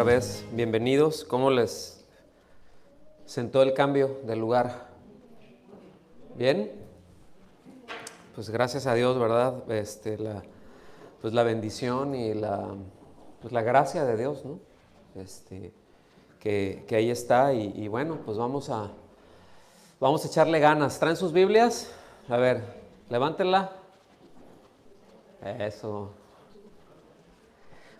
otra vez. Bienvenidos. ¿Cómo les sentó el cambio de lugar? ¿Bien? Pues gracias a Dios, ¿verdad? La bendición y la gracia de Dios, ¿no? Que ahí está y bueno, pues vamos a echarle ganas. ¿Traen sus Biblias? A ver, levántenla. Eso.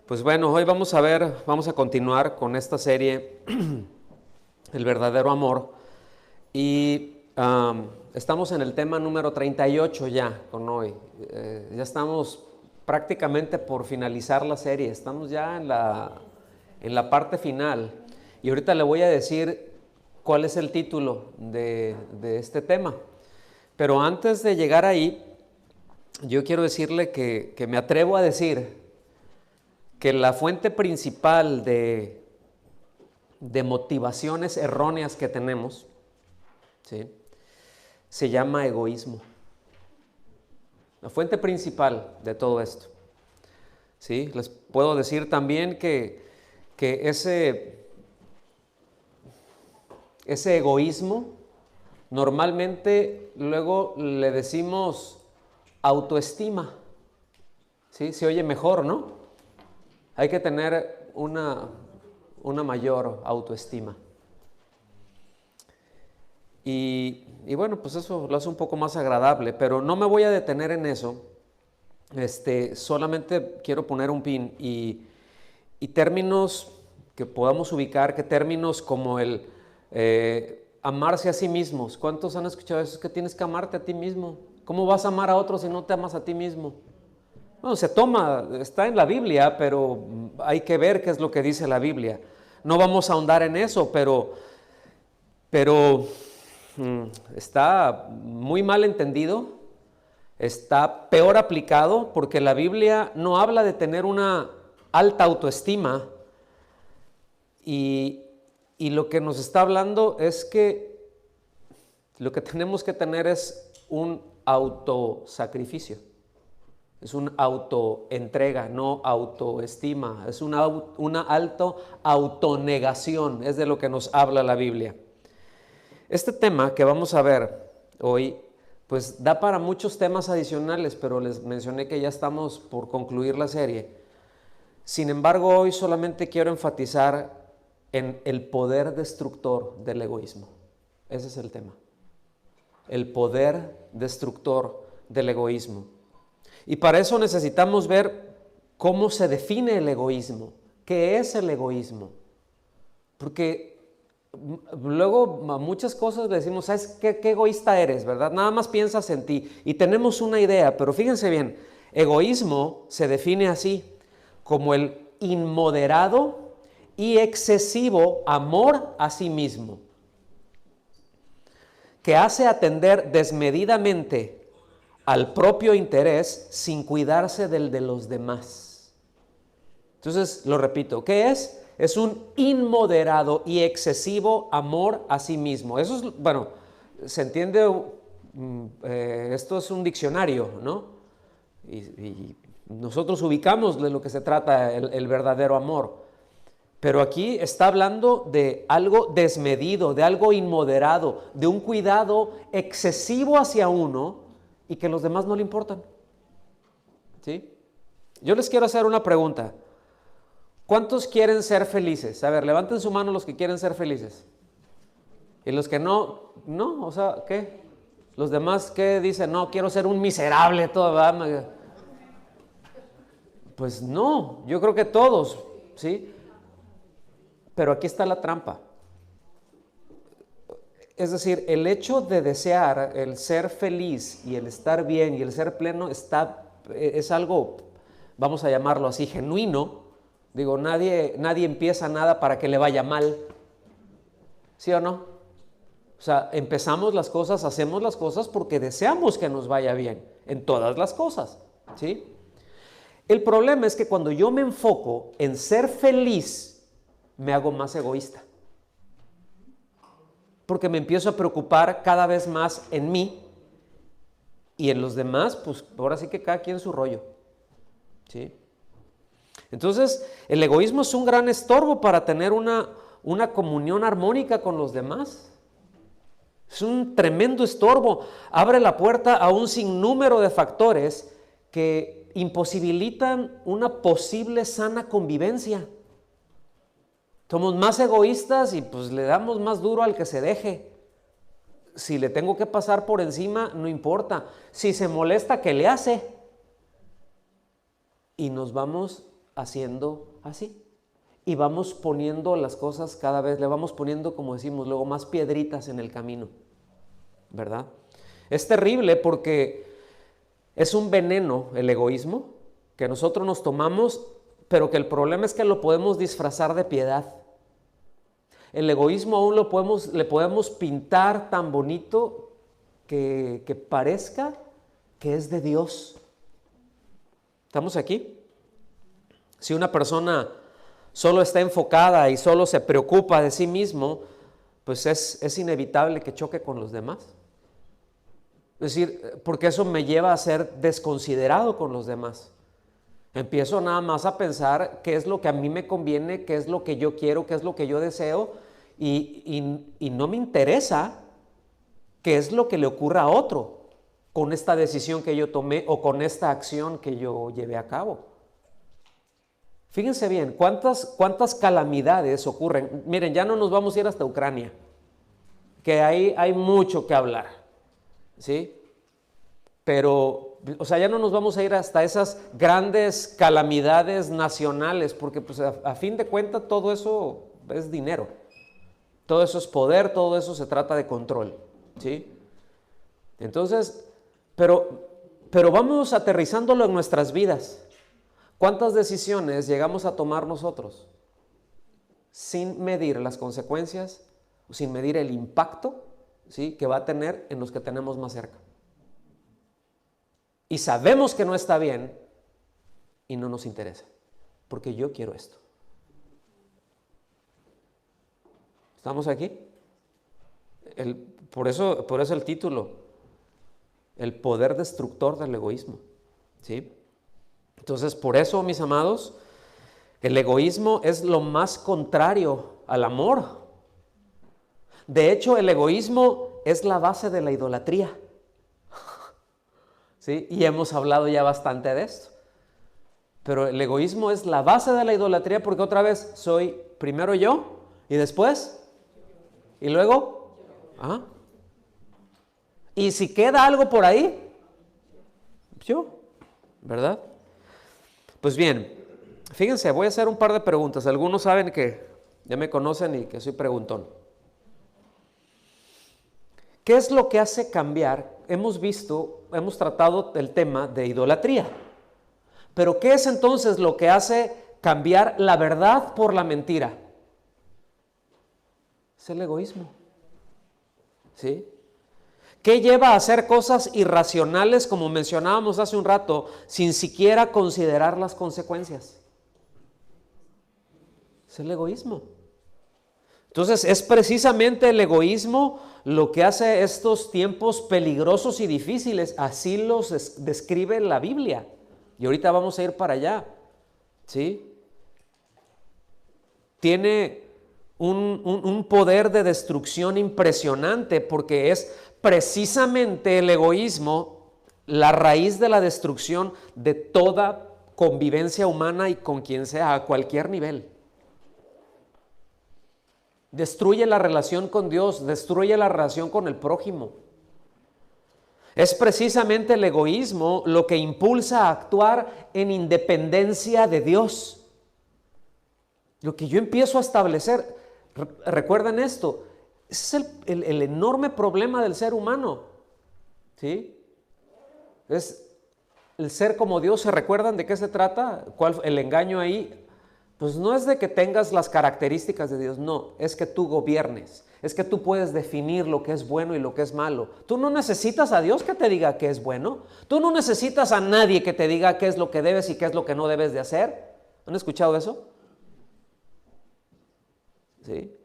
Pues bueno, hoy vamos a continuar con esta serie, El verdadero amor, y estamos en el tema número 38 ya con hoy. Ya estamos prácticamente por finalizar la serie, estamos ya en la parte final, y ahorita le voy a decir cuál es el título de este tema. Pero antes de llegar ahí, yo quiero decirle que me atrevo a decir que la fuente principal de motivaciones erróneas que tenemos, ¿sí?, se llama egoísmo. La fuente principal de todo esto, ¿sí? Les puedo decir también que ese egoísmo normalmente luego le decimos autoestima, ¿sí? Se oye mejor, ¿no? Hay que tener una mayor autoestima. Y bueno, pues eso lo hace un poco más agradable, pero no me voy a detener en eso. Solamente quiero poner un pin y términos que podamos ubicar, que términos como el amarse a sí mismos. ¿Cuántos han escuchado eso? Es que tienes que amarte a ti mismo. ¿Cómo vas a amar a otros si no te amas a ti mismo? Bueno, está en la Biblia, pero hay que ver qué es lo que dice la Biblia. No vamos a ahondar en eso, pero está muy mal entendido, está peor aplicado, porque la Biblia no habla de tener una alta autoestima, y lo que nos está hablando es que lo que tenemos que tener es un autosacrificio. Es una autoentrega, no autoestima. Es una autonegación, es de lo que nos habla la Biblia. Este tema que vamos a ver hoy, pues da para muchos temas adicionales, pero les mencioné que ya estamos por concluir la serie. Sin embargo, hoy solamente quiero enfatizar en el poder destructor del egoísmo. Ese es el tema. El poder destructor del egoísmo. Y para eso necesitamos ver cómo se define el egoísmo, qué es el egoísmo. Porque luego a muchas cosas le decimos, ¿sabes qué egoísta eres, verdad? Nada más piensas en ti y tenemos una idea, pero fíjense bien, egoísmo se define así, como el inmoderado y excesivo amor a sí mismo, que hace atender desmedidamente al propio interés sin cuidarse del de los demás. Entonces, lo repito, ¿qué es? Es un inmoderado y excesivo amor a sí mismo. Eso es, bueno, se entiende, esto es un diccionario, ¿no? Y nosotros ubicamos de lo que se trata el verdadero amor. Pero aquí está hablando de algo desmedido, de algo inmoderado, de un cuidado excesivo hacia uno y que los demás no le importan. ¿Sí? Yo les quiero hacer una pregunta. ¿Cuántos quieren ser felices? A ver, levanten su mano los que quieren ser felices. Y los que no, o sea, ¿qué? Los demás, ¿qué dicen? No, quiero ser un miserable todo, ¿verdad? Pues no, yo creo que todos, ¿sí? Pero aquí está la trampa. Es decir, el hecho de desear el ser feliz y el estar bien y el ser pleno es algo, vamos a llamarlo así, genuino. Digo, nadie empieza nada para que le vaya mal, ¿sí o no? O sea, empezamos las cosas, hacemos las cosas porque deseamos que nos vaya bien en todas las cosas, ¿sí? El problema es que cuando yo me enfoco en ser feliz, me hago más egoísta. Porque me empiezo a preocupar cada vez más en mí y en los demás, pues ahora sí que cada quien su rollo, ¿sí? Entonces, el egoísmo es un gran estorbo para tener una comunión armónica con los demás. Es un tremendo estorbo. Abre la puerta a un sinnúmero de factores que imposibilitan una posible sana convivencia. Somos más egoístas y pues le damos más duro al que se deje. Si le tengo que pasar por encima, no importa. Si se molesta, ¿qué le hace? Y nos vamos haciendo así. Y vamos poniendo las cosas cada vez, le vamos poniendo, como decimos luego, más piedritas en el camino, ¿verdad? Es terrible porque es un veneno el egoísmo que nosotros nos tomamos, pero que el problema es que lo podemos disfrazar de piedad. El egoísmo aún le podemos pintar tan bonito que parezca que es de Dios. ¿Estamos aquí? Si una persona solo está enfocada y solo se preocupa de sí mismo, pues es inevitable que choque con los demás. Es decir, porque eso me lleva a ser desconsiderado con los demás. Empiezo nada más a pensar qué es lo que a mí me conviene, qué es lo que yo quiero, qué es lo que yo deseo, y no me interesa qué es lo que le ocurra a otro con esta decisión que yo tomé o con esta acción que yo llevé a cabo. Fíjense bien, cuántas calamidades ocurren. Miren, ya no nos vamos a ir hasta Ucrania, que ahí hay mucho que hablar, ¿sí? Pero, o sea, ya no nos vamos a ir hasta esas grandes calamidades nacionales, porque pues a fin de cuentas todo eso es dinero, todo eso es poder, todo eso se trata de control, ¿sí? Entonces, pero vamos aterrizándolo en nuestras vidas. ¿Cuántas decisiones llegamos a tomar nosotros sin medir las consecuencias, sin medir el impacto, ¿sí?, que va a tener en los que tenemos más cerca? Y sabemos que no está bien y no nos interesa, porque yo quiero esto. ¿Estamos aquí? Por eso el título, el poder destructor del egoísmo, ¿sí? Entonces, por eso, mis amados, el egoísmo es lo más contrario al amor. De hecho, el egoísmo es la base de la idolatría. ¿Sí? Y hemos hablado ya bastante de esto. Pero el egoísmo es la base de la idolatría porque otra vez soy primero yo y después y luego y si queda algo por ahí, yo, ¿verdad? Pues bien, fíjense, voy a hacer un par de preguntas. Algunos saben que ya me conocen y que soy preguntón. ¿Qué es lo que hace cambiar? Hemos tratado el tema de idolatría. Pero ¿qué es entonces lo que hace cambiar la verdad por la mentira? Es el egoísmo. ¿Sí? ¿Qué lleva a hacer cosas irracionales, como mencionábamos hace un rato, sin siquiera considerar las consecuencias? Es el egoísmo. Entonces, es precisamente el egoísmo lo que hace estos tiempos peligrosos y difíciles. Así los describe la Biblia. Y ahorita vamos a ir para allá. ¿Sí? Tiene un poder de destrucción impresionante porque es precisamente el egoísmo la raíz de la destrucción de toda convivencia humana y con quien sea, a cualquier nivel. Destruye la relación con Dios, destruye la relación con el prójimo. Es precisamente el egoísmo lo que impulsa a actuar en independencia de Dios. Lo que yo empiezo a establecer, recuerden esto, ese es el enorme problema del ser humano, ¿sí? Es el ser como Dios. ¿Se recuerdan de qué se trata? ¿Cuál el engaño ahí? Pues no es de que tengas las características de Dios, no, es que tú gobiernes, es que tú puedes definir lo que es bueno y lo que es malo. Tú no necesitas a Dios que te diga qué es bueno, tú no necesitas a nadie que te diga qué es lo que debes y qué es lo que no debes de hacer. ¿Han escuchado eso? ¿Sí?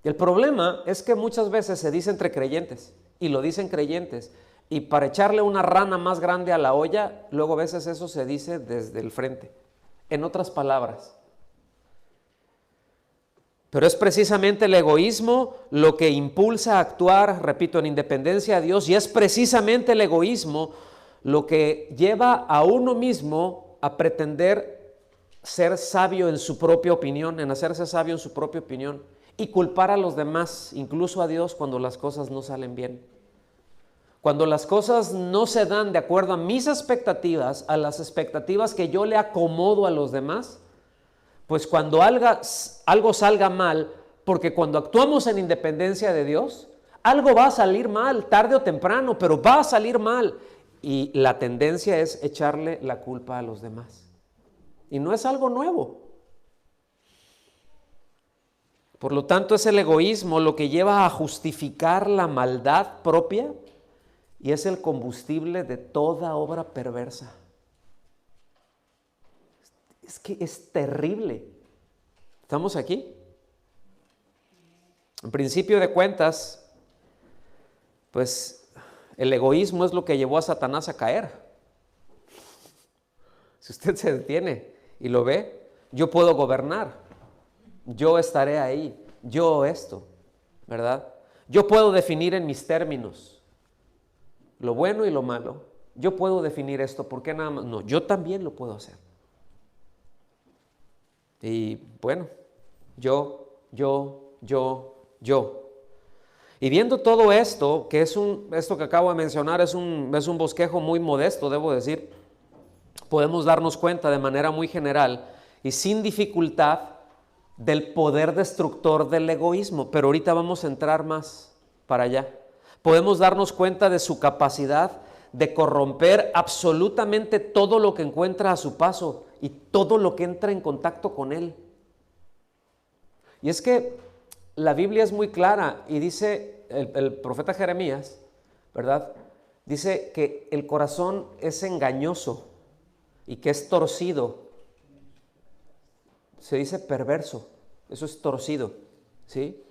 El problema es que muchas veces se dice entre creyentes, y lo dicen creyentes, y para echarle una rana más grande a la olla, luego a veces eso se dice desde el frente. en otras palabras. Pero es precisamente el egoísmo lo que impulsa a actuar, repito, en independencia de Dios, y es precisamente el egoísmo lo que lleva a uno mismo a pretender ser sabio en su propia opinión, en hacerse sabio en su propia opinión, y culpar a los demás, incluso a Dios, cuando las cosas no salen bien. Cuando las cosas no se dan de acuerdo a mis expectativas, a las expectativas que yo le acomodo a los demás, pues cuando algo salga mal, porque cuando actuamos en independencia de Dios, algo va a salir mal, tarde o temprano, pero va a salir mal. Y la tendencia es echarle la culpa a los demás. Y no es algo nuevo. Por lo tanto, es el egoísmo lo que lleva a justificar la maldad propia y es el combustible de toda obra perversa. Es que es terrible. ¿Estamos aquí? En principio de cuentas, pues el egoísmo es lo que llevó a Satanás a caer. Si usted se detiene y lo ve, yo puedo gobernar, yo estaré ahí, yo esto, ¿verdad? Yo puedo definir en mis términos lo bueno y lo malo. Yo puedo definir esto, ¿por qué nada más? No, yo también lo puedo hacer. Y bueno, yo. Y viendo todo esto, que es esto que acabo de mencionar es un bosquejo muy modesto, debo decir, podemos darnos cuenta de manera muy general y sin dificultad del poder destructor del egoísmo, pero ahorita vamos a entrar más para allá. Podemos darnos cuenta de su capacidad de corromper absolutamente todo lo que encuentra a su paso y todo lo que entra en contacto con él. Y es que la Biblia es muy clara y dice el profeta Jeremías, ¿verdad? Dice que el corazón es engañoso y que es torcido. Se dice perverso, eso es torcido, ¿sí?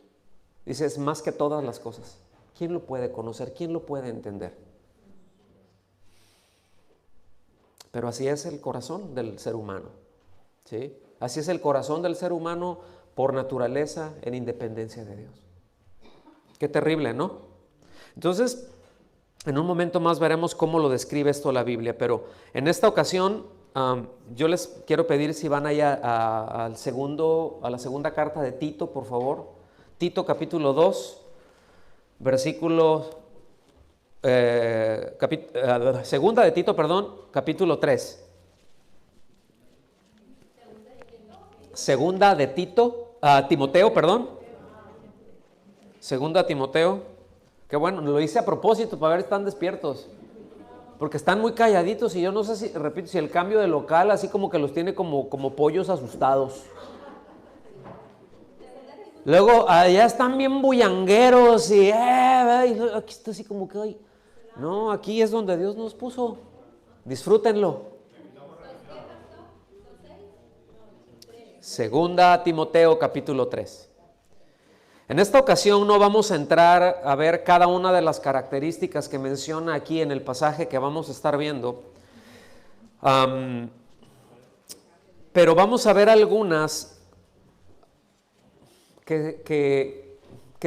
Dice, es más que todas las cosas. ¿Quién lo puede conocer? ¿Quién lo puede entender? Pero así es el corazón del ser humano, ¿sí? Así es el corazón del ser humano por naturaleza en independencia de Dios. Qué terrible, ¿no? Entonces, en un momento más veremos cómo lo describe esto la Biblia, pero en esta ocasión yo les quiero pedir si van allá a la segunda carta de Tito, por favor. Tito capítulo 2, versículo, segunda de Tito, perdón, capítulo 3. Segunda de Timoteo, perdón. Segunda Timoteo. Qué bueno, lo hice a propósito para ver si están despiertos. Porque están muy calladitos y yo no sé si, repito, si el cambio de local así como que los tiene como pollos asustados. Luego allá están bien bullangueros y aquí está así como que ay. No, aquí es donde Dios nos puso. Disfrútenlo. Segunda Timoteo capítulo 3. En esta ocasión no vamos a entrar a ver cada una de las características que menciona aquí en el pasaje que vamos a estar viendo, pero vamos a ver algunas que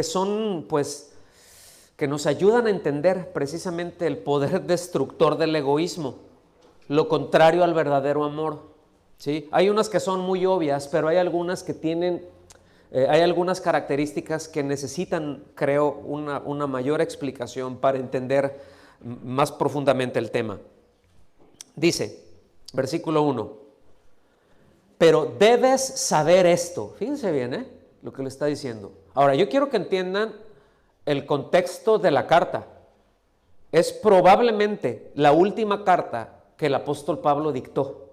son, pues, que nos ayudan a entender precisamente el poder destructor del egoísmo, lo contrario al verdadero amor. ¿Sí? Hay unas que son muy obvias, pero hay algunas que tienen, hay algunas características que necesitan, creo, una mayor explicación para entender más profundamente el tema. Dice, versículo 1, pero debes saber esto. Fíjense bien, lo que le está diciendo. Ahora, yo quiero que entiendan el contexto de la carta. Es probablemente la última carta que el apóstol Pablo dictó.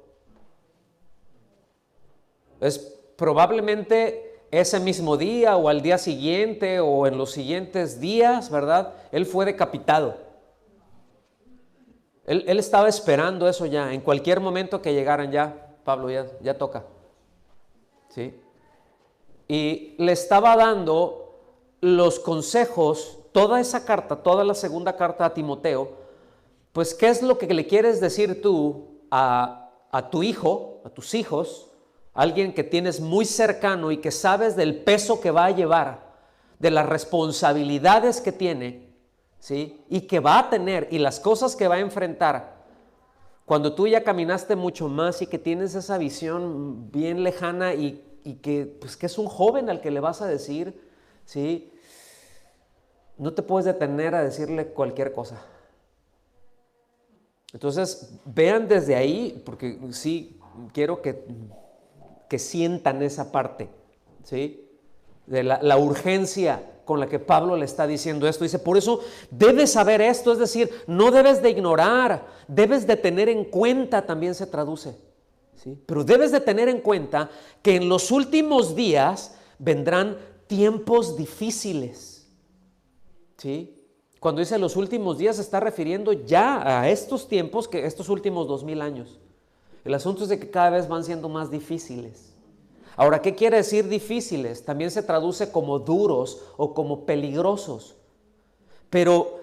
Es probablemente ese mismo día o al día siguiente o en los siguientes días, ¿verdad? Él fue decapitado. Él estaba esperando eso ya. En cualquier momento que llegaran ya, Pablo, ya toca. ¿Sí? Y le estaba dando los consejos, toda esa carta, toda la segunda carta a Timoteo, pues ¿qué es lo que le quieres decir tú a tu hijo? a tus hijos, alguien que tienes muy cercano y que sabes del peso que va a llevar, de las responsabilidades que tiene, ¿sí? Y que va a tener y las cosas que va a enfrentar, cuando tú ya caminaste mucho más y que tienes esa visión bien lejana y que, pues, que es un joven al que le vas a decir, ¿sí? No te puedes detener a decirle cualquier cosa. Entonces, vean desde ahí, porque sí, quiero que sientan esa parte, ¿sí? De la urgencia con la que Pablo le está diciendo esto. Dice, por eso debes saber esto, es decir, no debes de ignorar, debes de tener en cuenta, también se traduce, ¿sí? Pero debes de tener en cuenta que en los últimos días vendrán tiempos difíciles, ¿sí? Cuando dice los últimos días se está refiriendo ya a estos tiempos, que estos últimos 2000 años. El asunto es de que cada vez van siendo más difíciles. Ahora, ¿qué quiere decir difíciles? También se traduce como duros o como peligrosos. Pero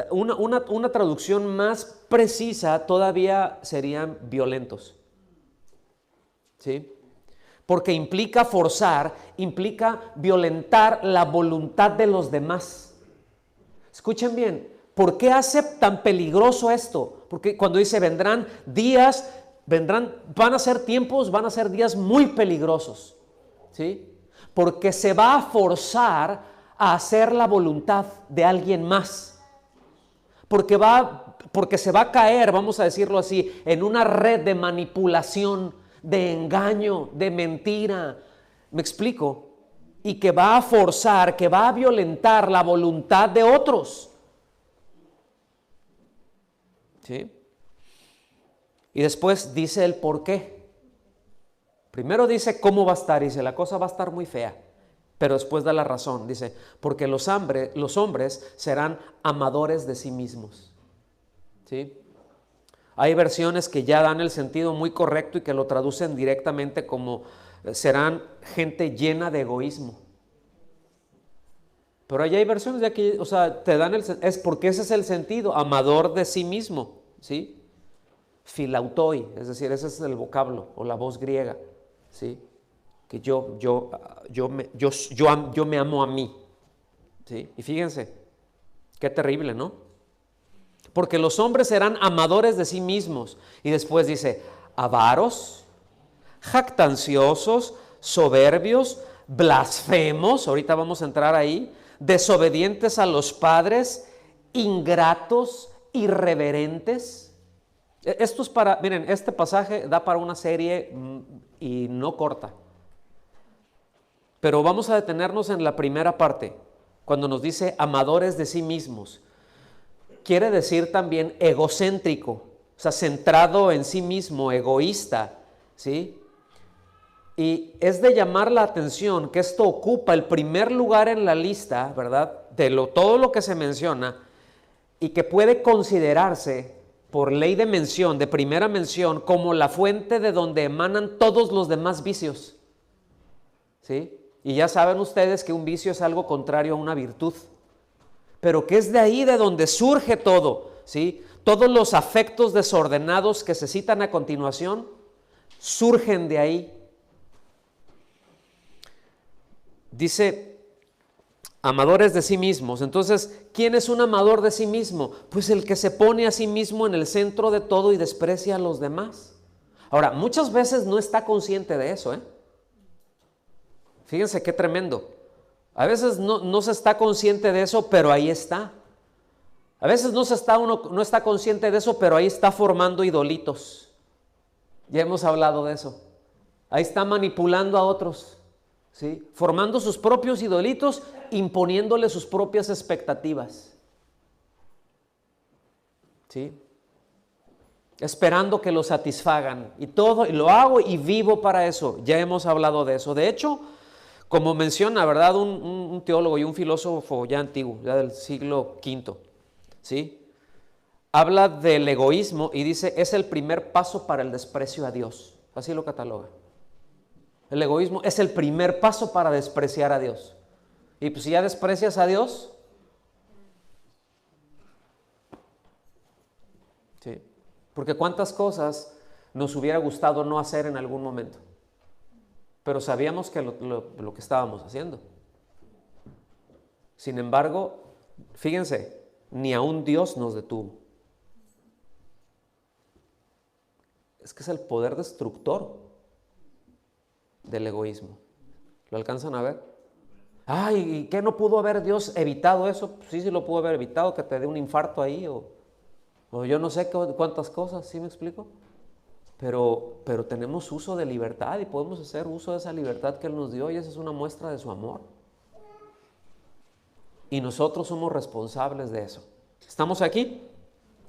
una traducción más precisa todavía serían violentos, ¿sí? Porque implica forzar, implica violentar la voluntad de los demás. Escuchen bien, ¿por qué hace tan peligroso esto? Porque cuando dice vendrán días, van a ser tiempos, van a ser días muy peligrosos, ¿sí? Porque se va a forzar a hacer la voluntad de alguien más. Porque se va a caer, vamos a decirlo así, en una red de manipulación, de engaño, de mentira. ¿Me explico? Y que va a forzar, que va a violentar la voluntad de otros. ¿Sí? Y después dice el por qué. Primero dice cómo va a estar, dice la cosa va a estar muy fea. Pero después da la razón, dice, porque los hombres serán amadores de sí mismos. ¿Sí? Hay versiones que ya dan el sentido muy correcto y que lo traducen directamente como serán gente llena de egoísmo. Pero allá hay versiones de aquí, o sea, te dan es porque ese es el sentido, amador de sí mismo, ¿sí? Filautoi, es decir, ese es el vocablo o la voz griega, ¿sí? Que yo me amo a mí, ¿sí? Y fíjense, qué terrible, ¿no? Porque los hombres serán amadores de sí mismos. Y después dice, avaros, jactanciosos, soberbios, blasfemos, ahorita vamos a entrar ahí, desobedientes a los padres, ingratos, irreverentes. Esto es para, miren, este pasaje da para una serie y no corta. Pero vamos a detenernos en la primera parte, cuando nos dice amadores de sí mismos. Quiere decir también egocéntrico, o sea, centrado en sí mismo, egoísta, ¿sí? Y es de llamar la atención que esto ocupa el primer lugar en la lista, ¿verdad? De todo lo que se menciona y que puede considerarse por ley de mención, de primera mención, como la fuente de donde emanan todos los demás vicios, ¿sí? Y ya saben ustedes que un vicio es algo contrario a una virtud. Pero que es de ahí de donde surge todo, ¿sí? Todos los afectos desordenados que se citan a continuación surgen de ahí. Dice, amadores de sí mismos. Entonces, ¿quién es un amador de sí mismo? Pues el que se pone a sí mismo en el centro de todo y desprecia a los demás. Ahora, muchas veces no está consciente de eso, ¿eh? Fíjense qué tremendo. A veces no se está consciente de eso, pero ahí está. A veces uno no está consciente de eso, pero ahí está formando idolitos. Ya hemos hablado de eso. Ahí está manipulando a otros, ¿sí? Formando sus propios idolitos, imponiéndole sus propias expectativas, ¿sí? Esperando que lo satisfagan. Y todo, y lo hago y vivo para eso. Ya hemos hablado de eso. De hecho, como menciona, ¿verdad? Un teólogo y un filósofo ya antiguo, ya del siglo V, ¿sí? Habla del egoísmo y dice, es el primer paso para el desprecio a Dios. Así lo cataloga. El egoísmo es el primer paso para despreciar a Dios. Y pues si ya desprecias a Dios, ¿sí? Porque cuántas cosas nos hubiera gustado no hacer en algún momento. Pero sabíamos que lo que estábamos haciendo. Sin embargo, fíjense, ni aún Dios nos detuvo. Es que es el poder destructor del egoísmo. ¿Lo alcanzan a ver? Ay, ¿y qué no pudo haber Dios evitado eso? Pues sí lo pudo haber evitado, que te dé un infarto ahí o yo no sé cuántas cosas, ¿sí me explico? Pero tenemos uso de libertad y podemos hacer uso de esa libertad que Él nos dio y esa es una muestra de su amor. Y nosotros somos responsables de eso. ¿Estamos aquí?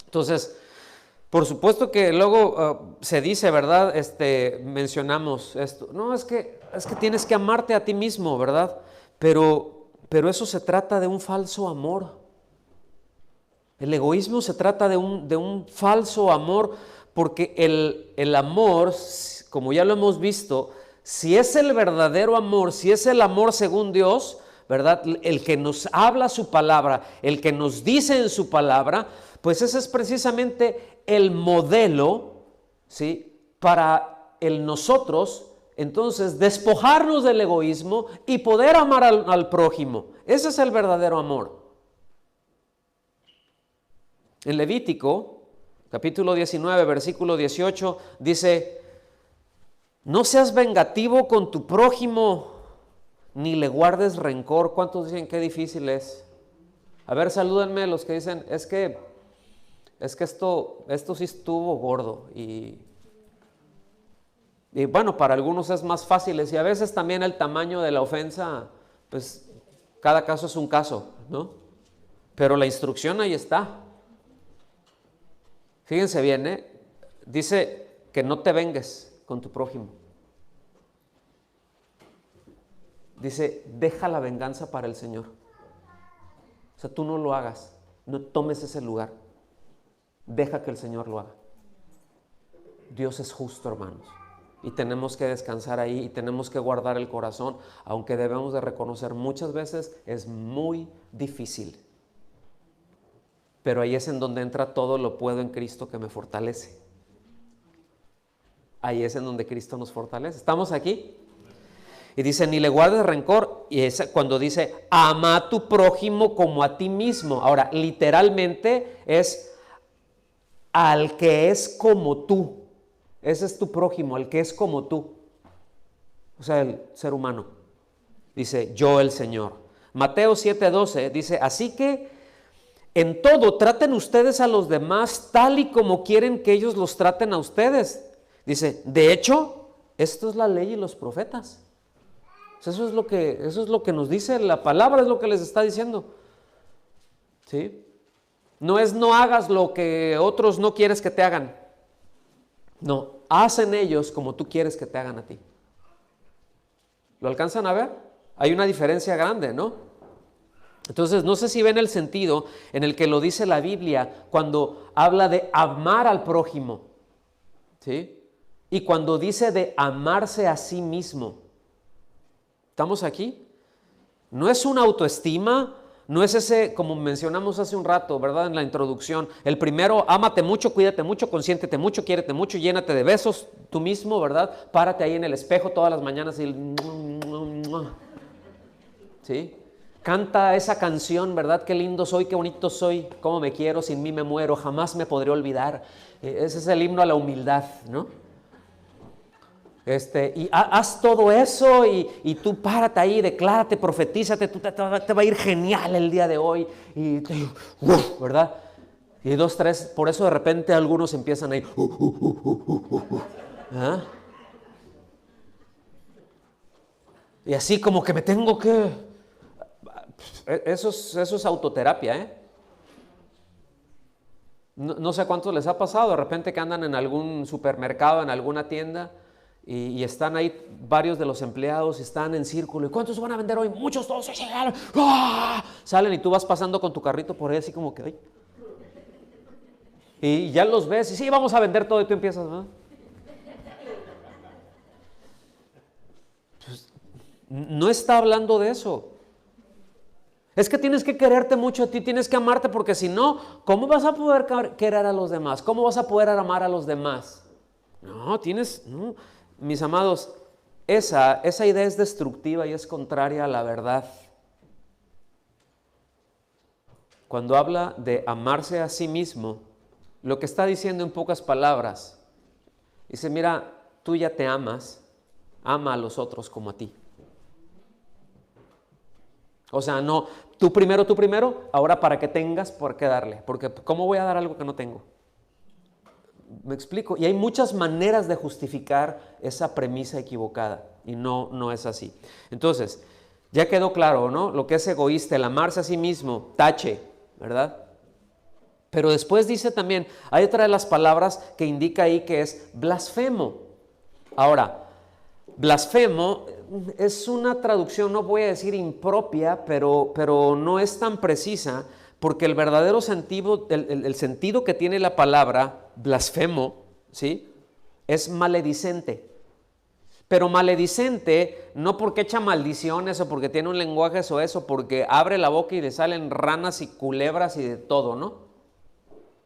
Entonces, por supuesto que luego se dice, ¿verdad? Mencionamos esto. No, es que tienes que amarte a ti mismo, ¿verdad? Pero eso se trata de un falso amor. El egoísmo se trata de un falso amor, porque el amor, como ya lo hemos visto, si es el verdadero amor, si es el amor según Dios, ¿verdad? El que nos habla su palabra, el que nos dice en su palabra, pues ese es precisamente el modelo, ¿sí? Para nosotros, entonces, despojarnos del egoísmo y poder amar al prójimo. Ese es el verdadero amor. En Levítico, capítulo 19, versículo 18, dice: no seas vengativo con tu prójimo, ni le guardes rencor. ¿Cuántos dicen qué difícil es? A ver, salúdenme los que dicen, es que esto sí estuvo gordo. Y bueno, para algunos es más fácil, y a veces también el tamaño de la ofensa, pues cada caso es un caso, ¿no? Pero la instrucción ahí está. Fíjense bien, dice que no te vengues con tu prójimo. Dice, deja la venganza para el Señor. O sea, tú no lo hagas, no tomes ese lugar. Deja que el Señor lo haga. Dios es justo, hermanos. Y tenemos que descansar ahí y tenemos que guardar el corazón, aunque debemos de reconocer muchas veces es muy difícil. Pero ahí es en donde entra todo lo puedo en Cristo que me fortalece. Ahí es en donde Cristo nos fortalece. ¿Estamos aquí? Y dice, ni le guardes rencor. Y es cuando dice, ama a tu prójimo como a ti mismo. Ahora, literalmente es al que es como tú. Ese es tu prójimo, el que es como tú. O sea, el ser humano. Dice, yo el Señor. Mateo 7:12 dice, así que en todo traten ustedes a los demás tal y como quieren que ellos los traten a ustedes. Dice, de hecho, esto es la ley y los profetas. Eso es lo que nos dice la palabra, es lo que les está diciendo. ¿Sí? No es no hagas lo que otros no quieres que te hagan. No, hacen ellos como tú quieres que te hagan a ti. ¿Lo alcanzan a ver? Hay una diferencia grande, ¿no? Entonces, no sé si ven el sentido en el que lo dice la Biblia cuando habla de amar al prójimo, ¿sí? Y cuando dice de amarse a sí mismo. ¿Estamos aquí? No es una autoestima, no es ese, como mencionamos hace un rato, ¿verdad? En la introducción. El primero, ámate mucho, cuídate mucho, consiéntete mucho, quiérete mucho, llénate de besos tú mismo, ¿verdad? Párate ahí en el espejo todas las mañanas y ¿sí? Canta esa canción, ¿verdad? Qué lindo soy, qué bonito soy, cómo me quiero, sin mí me muero, jamás me podré olvidar. Ese es el himno a la humildad, ¿no? Y haz todo eso y tú párate ahí, declárate, profetízate, te va a ir genial el día de hoy. ¿Verdad? Y 2, 3, por eso de repente algunos empiezan a ir. ¿Ah? Y así como que me tengo que... Eso es autoterapia, ¿eh? No sé cuántos les ha pasado, de repente que andan en algún supermercado, en alguna tienda, y están ahí varios de los empleados, están en círculo, ¿y cuántos van a vender hoy? Muchos, todos, ¡ah! Salen y tú vas pasando con tu carrito por ahí así como que, ¡ay! Y ya los ves, y sí, vamos a vender todo, y tú empiezas, ¿no? Pues, no está hablando de eso. Es que tienes que quererte mucho a ti, tienes que amarte, porque si no, ¿cómo vas a poder querer a los demás? ¿Cómo vas a poder amar a los demás? No, no. Mis amados, esa idea es destructiva y es contraria a la verdad. Cuando habla de amarse a sí mismo, lo que está diciendo en pocas palabras, dice, mira, tú ya te amas, ama a los otros como a ti. O sea, no, tú primero, ahora para que tengas, por qué darle, porque ¿cómo voy a dar algo que no tengo? ¿Me explico? Y hay muchas maneras de justificar esa premisa equivocada y no es así. Entonces, ya quedó claro, ¿no? Lo que es egoísta, el amarse a sí mismo, tache, ¿verdad? Pero después dice también, hay otra de las palabras que indica ahí que es blasfemo. Ahora, blasfemo es una traducción, no voy a decir impropia, pero no es tan precisa, porque el verdadero sentido, el sentido que tiene la palabra blasfemo, ¿sí?, es maledicente. Pero maledicente no porque echa maldiciones o porque tiene un lenguaje o eso, porque abre la boca y le salen ranas y culebras y de todo, ¿no?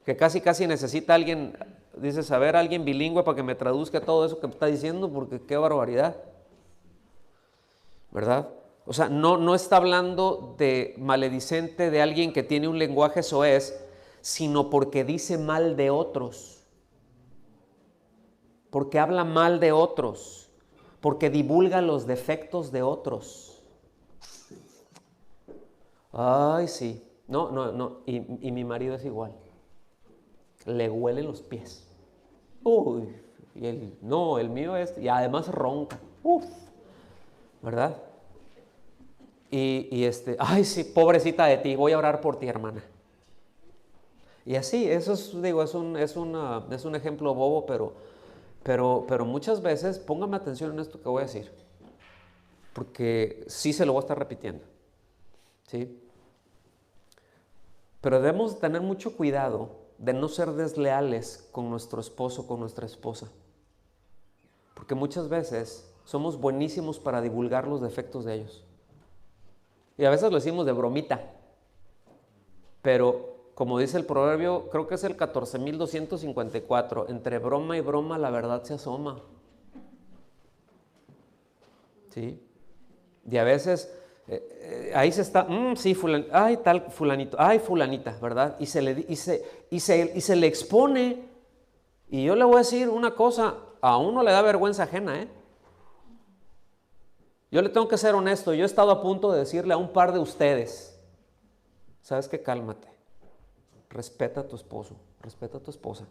Que casi necesita alguien, dice, saber alguien bilingüe para que me traduzca todo eso que está diciendo, porque qué barbaridad, ¿verdad? O sea, no está hablando de maledicente de alguien que tiene un lenguaje soez, sino porque dice mal de otros, porque habla mal de otros, porque divulga los defectos de otros. Ay, sí, no, y mi marido es igual, le huelen los pies. Uy, y el mío es, y además ronca, ¿verdad? Ay, sí, pobrecita de ti, voy a orar por ti, hermana. Y así, eso es, digo, es un ejemplo bobo, pero muchas veces, póngame atención en esto que voy a decir, porque sí se lo voy a estar repitiendo, ¿sí? Pero debemos tener mucho cuidado de no ser desleales con nuestro esposo, con nuestra esposa, porque muchas veces somos buenísimos para divulgar los defectos de ellos. Y a veces lo decimos de bromita, pero como dice el proverbio, creo que es el 14,254, entre broma y broma la verdad se asoma. ¿Sí? Y a veces ahí se está, sí, ay, tal fulanito, ay, fulanita, ¿verdad? Y se le expone. Y yo le voy a decir una cosa, a uno le da vergüenza ajena, ¿eh? Yo le tengo que ser honesto, yo he estado a punto de decirle a un par de ustedes, ¿sabes qué? Cálmate, respeta a tu esposo, respeta a tu esposa.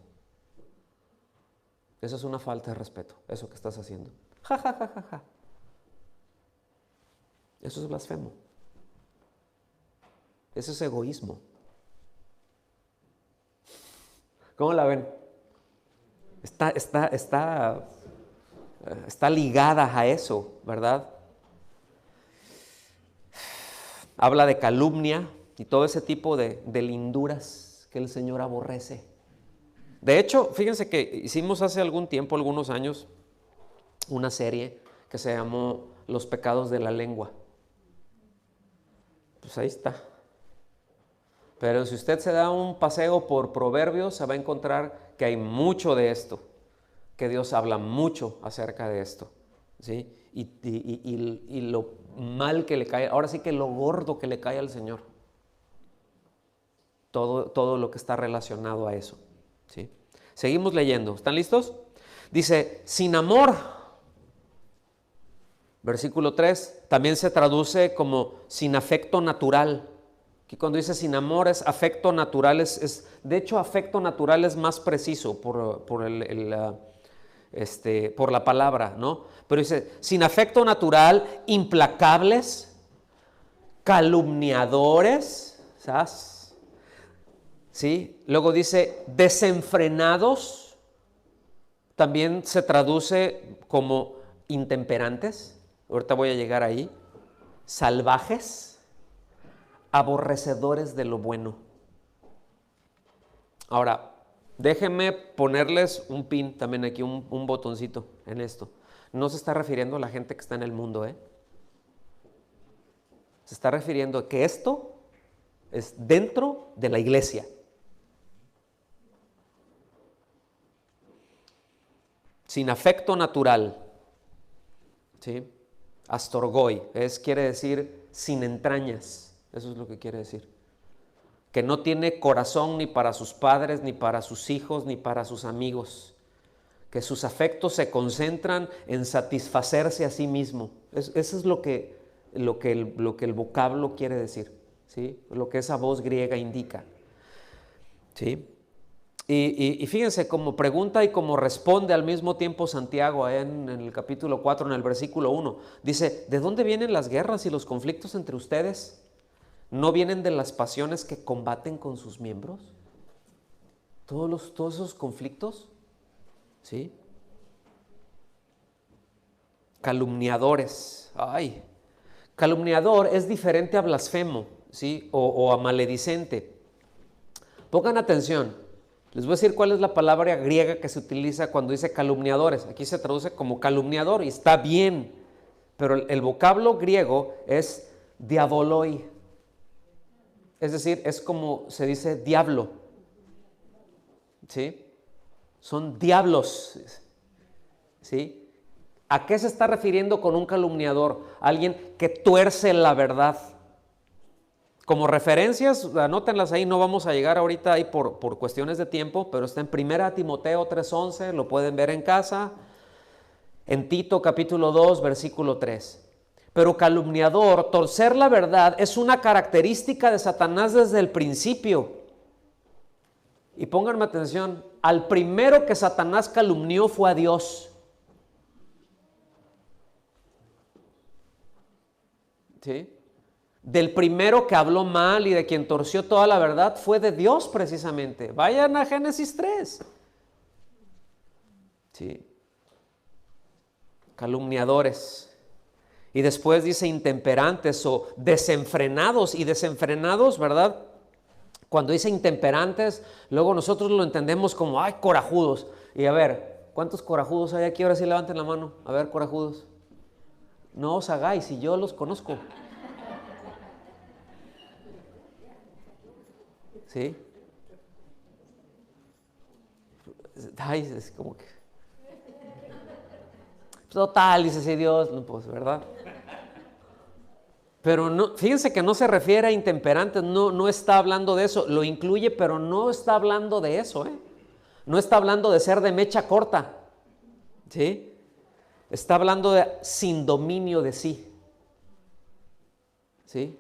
Eso es una falta de respeto, eso que estás haciendo. Ja, ja, ja, ja, ja. Eso es blasfemo. Eso es egoísmo. ¿Cómo la ven? Está ligada a eso, ¿verdad? Habla de calumnia y todo ese tipo de linduras que el Señor aborrece. De hecho, fíjense que hicimos hace algún tiempo, algunos años, una serie que se llamó Los pecados de la lengua. Pues ahí está. Pero si usted se da un paseo por Proverbios, se va a encontrar que hay mucho de esto, que Dios habla mucho acerca de esto, ¿sí? Y lo mal que le cae, ahora sí que lo gordo que le cae al Señor. Todo lo que está relacionado a eso, ¿sí? Seguimos leyendo. ¿Están listos? Dice, sin amor. Versículo 3, también se traduce como sin afecto natural. Aquí cuando dice sin amor es afecto natural, de hecho afecto natural es más preciso por la palabra, ¿no? Pero dice sin afecto natural, implacables, calumniadores, ¿sabes? ¿Sí? Luego dice desenfrenados, también se traduce como intemperantes. Ahorita voy a llegar ahí. Salvajes, aborrecedores de lo bueno. Ahora, déjenme ponerles un pin también aquí, un botoncito en esto. No se está refiriendo a la gente que está en el mundo, ¿eh? Se está refiriendo a que esto es dentro de la iglesia. sin afecto natural, ¿sí? Astorgoi, quiere decir sin entrañas, eso es lo que quiere decir. Que no tiene corazón ni para sus padres, ni para sus hijos, ni para sus amigos. Que sus afectos se concentran en satisfacerse a sí mismo. Eso es lo que el vocablo quiere decir, ¿sí? Lo que esa voz griega indica, ¿sí? Y fíjense cómo pregunta y cómo responde al mismo tiempo Santiago en el capítulo 4, en el versículo 1. Dice, ¿de dónde vienen las guerras y los conflictos entre ustedes? ¿No vienen de las pasiones que combaten con sus miembros? Todos esos conflictos, ¿sí? Calumniadores. Ay, calumniador es diferente a blasfemo, ¿sí? O a maledicente. Pongan atención. Les voy a decir cuál es la palabra griega que se utiliza cuando dice calumniadores. Aquí se traduce como calumniador y está bien, pero el vocablo griego es diaboloi. Es decir, es como se dice diablo, ¿sí? Son diablos, ¿sí? ¿A qué se está refiriendo con un calumniador? Alguien que tuerce la verdad. Como referencias, anótenlas ahí, no vamos a llegar ahorita ahí por cuestiones de tiempo, pero está en 1 Timoteo 3:11, lo pueden ver en casa, en Tito capítulo 2, versículo 3. Pero calumniador, torcer la verdad, es una característica de Satanás desde el principio. Y pónganme atención, al primero que Satanás calumnió fue a Dios. ¿Sí? Del primero que habló mal y de quien torció toda la verdad fue de Dios precisamente. Vayan a Génesis 3. Sí. Calumniadores. Y después dice intemperantes o desenfrenados. Y desenfrenados, ¿verdad? Cuando dice intemperantes, luego nosotros lo entendemos como, ay, corajudos. Y a ver, ¿cuántos corajudos hay aquí? Ahora sí levanten la mano. A ver, corajudos. No os hagáis, si yo los conozco. ¿Sí? Ay, es como que... Total, dice si Dios, no, pues, ¿verdad? Pero no, fíjense que no se refiere a intemperantes, no está hablando de eso, lo incluye, pero no está hablando de eso, ¿eh? No está hablando de ser de mecha corta, ¿sí? Está hablando de sin dominio de sí, ¿sí?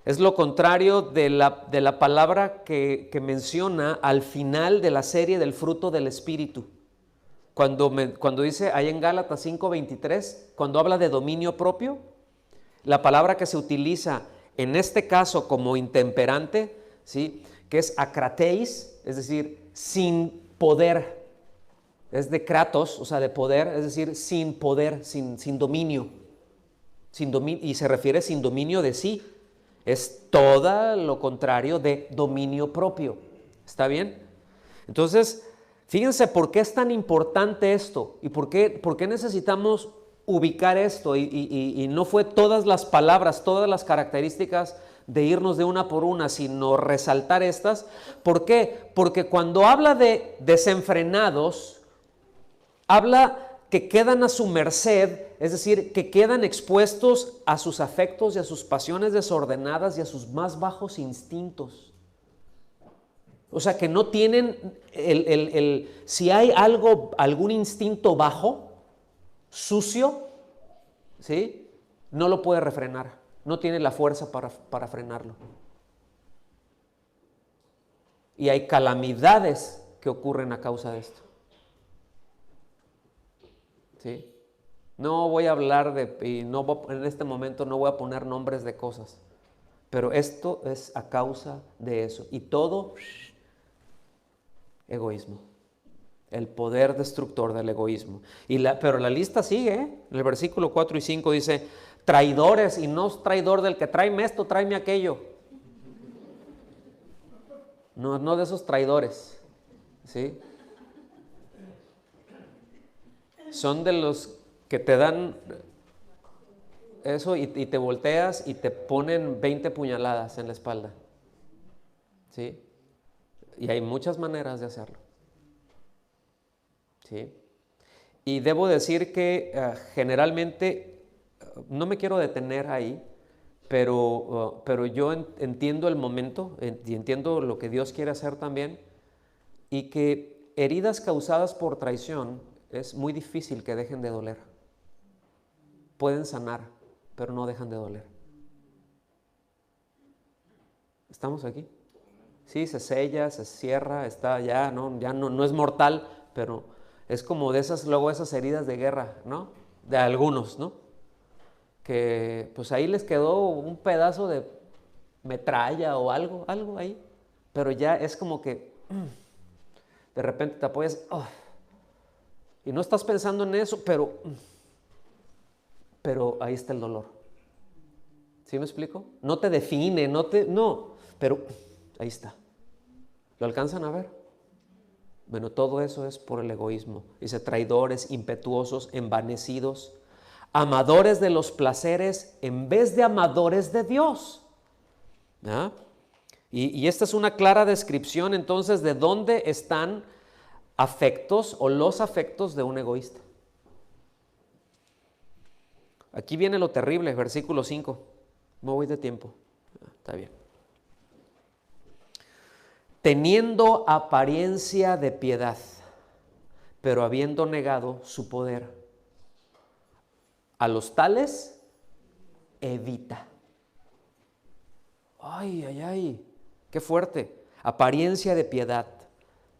Es lo contrario de la palabra que menciona al final de la serie del fruto del Espíritu. Cuando dice ahí en Gálatas 5:23, cuando habla de dominio propio, la palabra que se utiliza en este caso como intemperante, ¿sí? Que es akrateis, es decir, sin poder. Es de kratos, o sea, de poder, es decir, sin poder, sin dominio. Y se refiere sin dominio de sí. Es todo lo contrario de dominio propio. ¿Está bien? Entonces, fíjense por qué es tan importante esto y por qué necesitamos ubicar esto y no fue todas las palabras, todas las características de irnos de una por una, sino resaltar estas. ¿Por qué? Porque cuando habla de desenfrenados, habla que quedan a su merced, es decir, que quedan expuestos a sus afectos y a sus pasiones desordenadas y a sus más bajos instintos. O sea, que no tienen, si hay algún instinto bajo, sucio, ¿sí? No lo puede refrenar, no tiene la fuerza para frenarlo. Y hay calamidades que ocurren a causa de esto. ¿Sí? No voy a hablar en este momento no voy a poner nombres de cosas, pero esto es a causa de eso. Y todo egoísmo, el poder destructor del egoísmo. Pero la lista sigue, ¿eh? En el versículo 4 y 5 dice, traidores, y no es traidor del que tráeme esto, tráeme aquello. No de esos traidores, ¿sí? Son de los que te dan eso y te volteas y te ponen 20 puñaladas en la espalda, ¿sí? Y hay muchas maneras de hacerlo, ¿sí? Y debo decir que generalmente, no me quiero detener ahí, pero yo entiendo el momento y entiendo lo que Dios quiere hacer también, y que heridas causadas por traición es muy difícil que dejen de doler. Pueden sanar, pero no dejan de doler. ¿Estamos aquí? Sí, se sella, se cierra, está ya no es mortal, pero es como de luego esas heridas de guerra, ¿no? De algunos, ¿no? Que pues ahí les quedó un pedazo de metralla o algo ahí, pero ya es como que de repente te apoyas, y no estás pensando en eso, pero ahí está el dolor. ¿Sí me explico? No te define, pero ahí está. ¿Lo alcanzan a ver? Bueno, todo eso es por el egoísmo. Dice, traidores, impetuosos, envanecidos, amadores de los placeres en vez de amadores de Dios. ¿Ah? Y esta es una clara descripción entonces de dónde están afectos o los afectos de un egoísta. Aquí viene lo terrible, versículo 5. Me voy de tiempo. Está bien. Teniendo apariencia de piedad, pero habiendo negado su poder, a los tales evita. Ay, qué fuerte. Apariencia de piedad,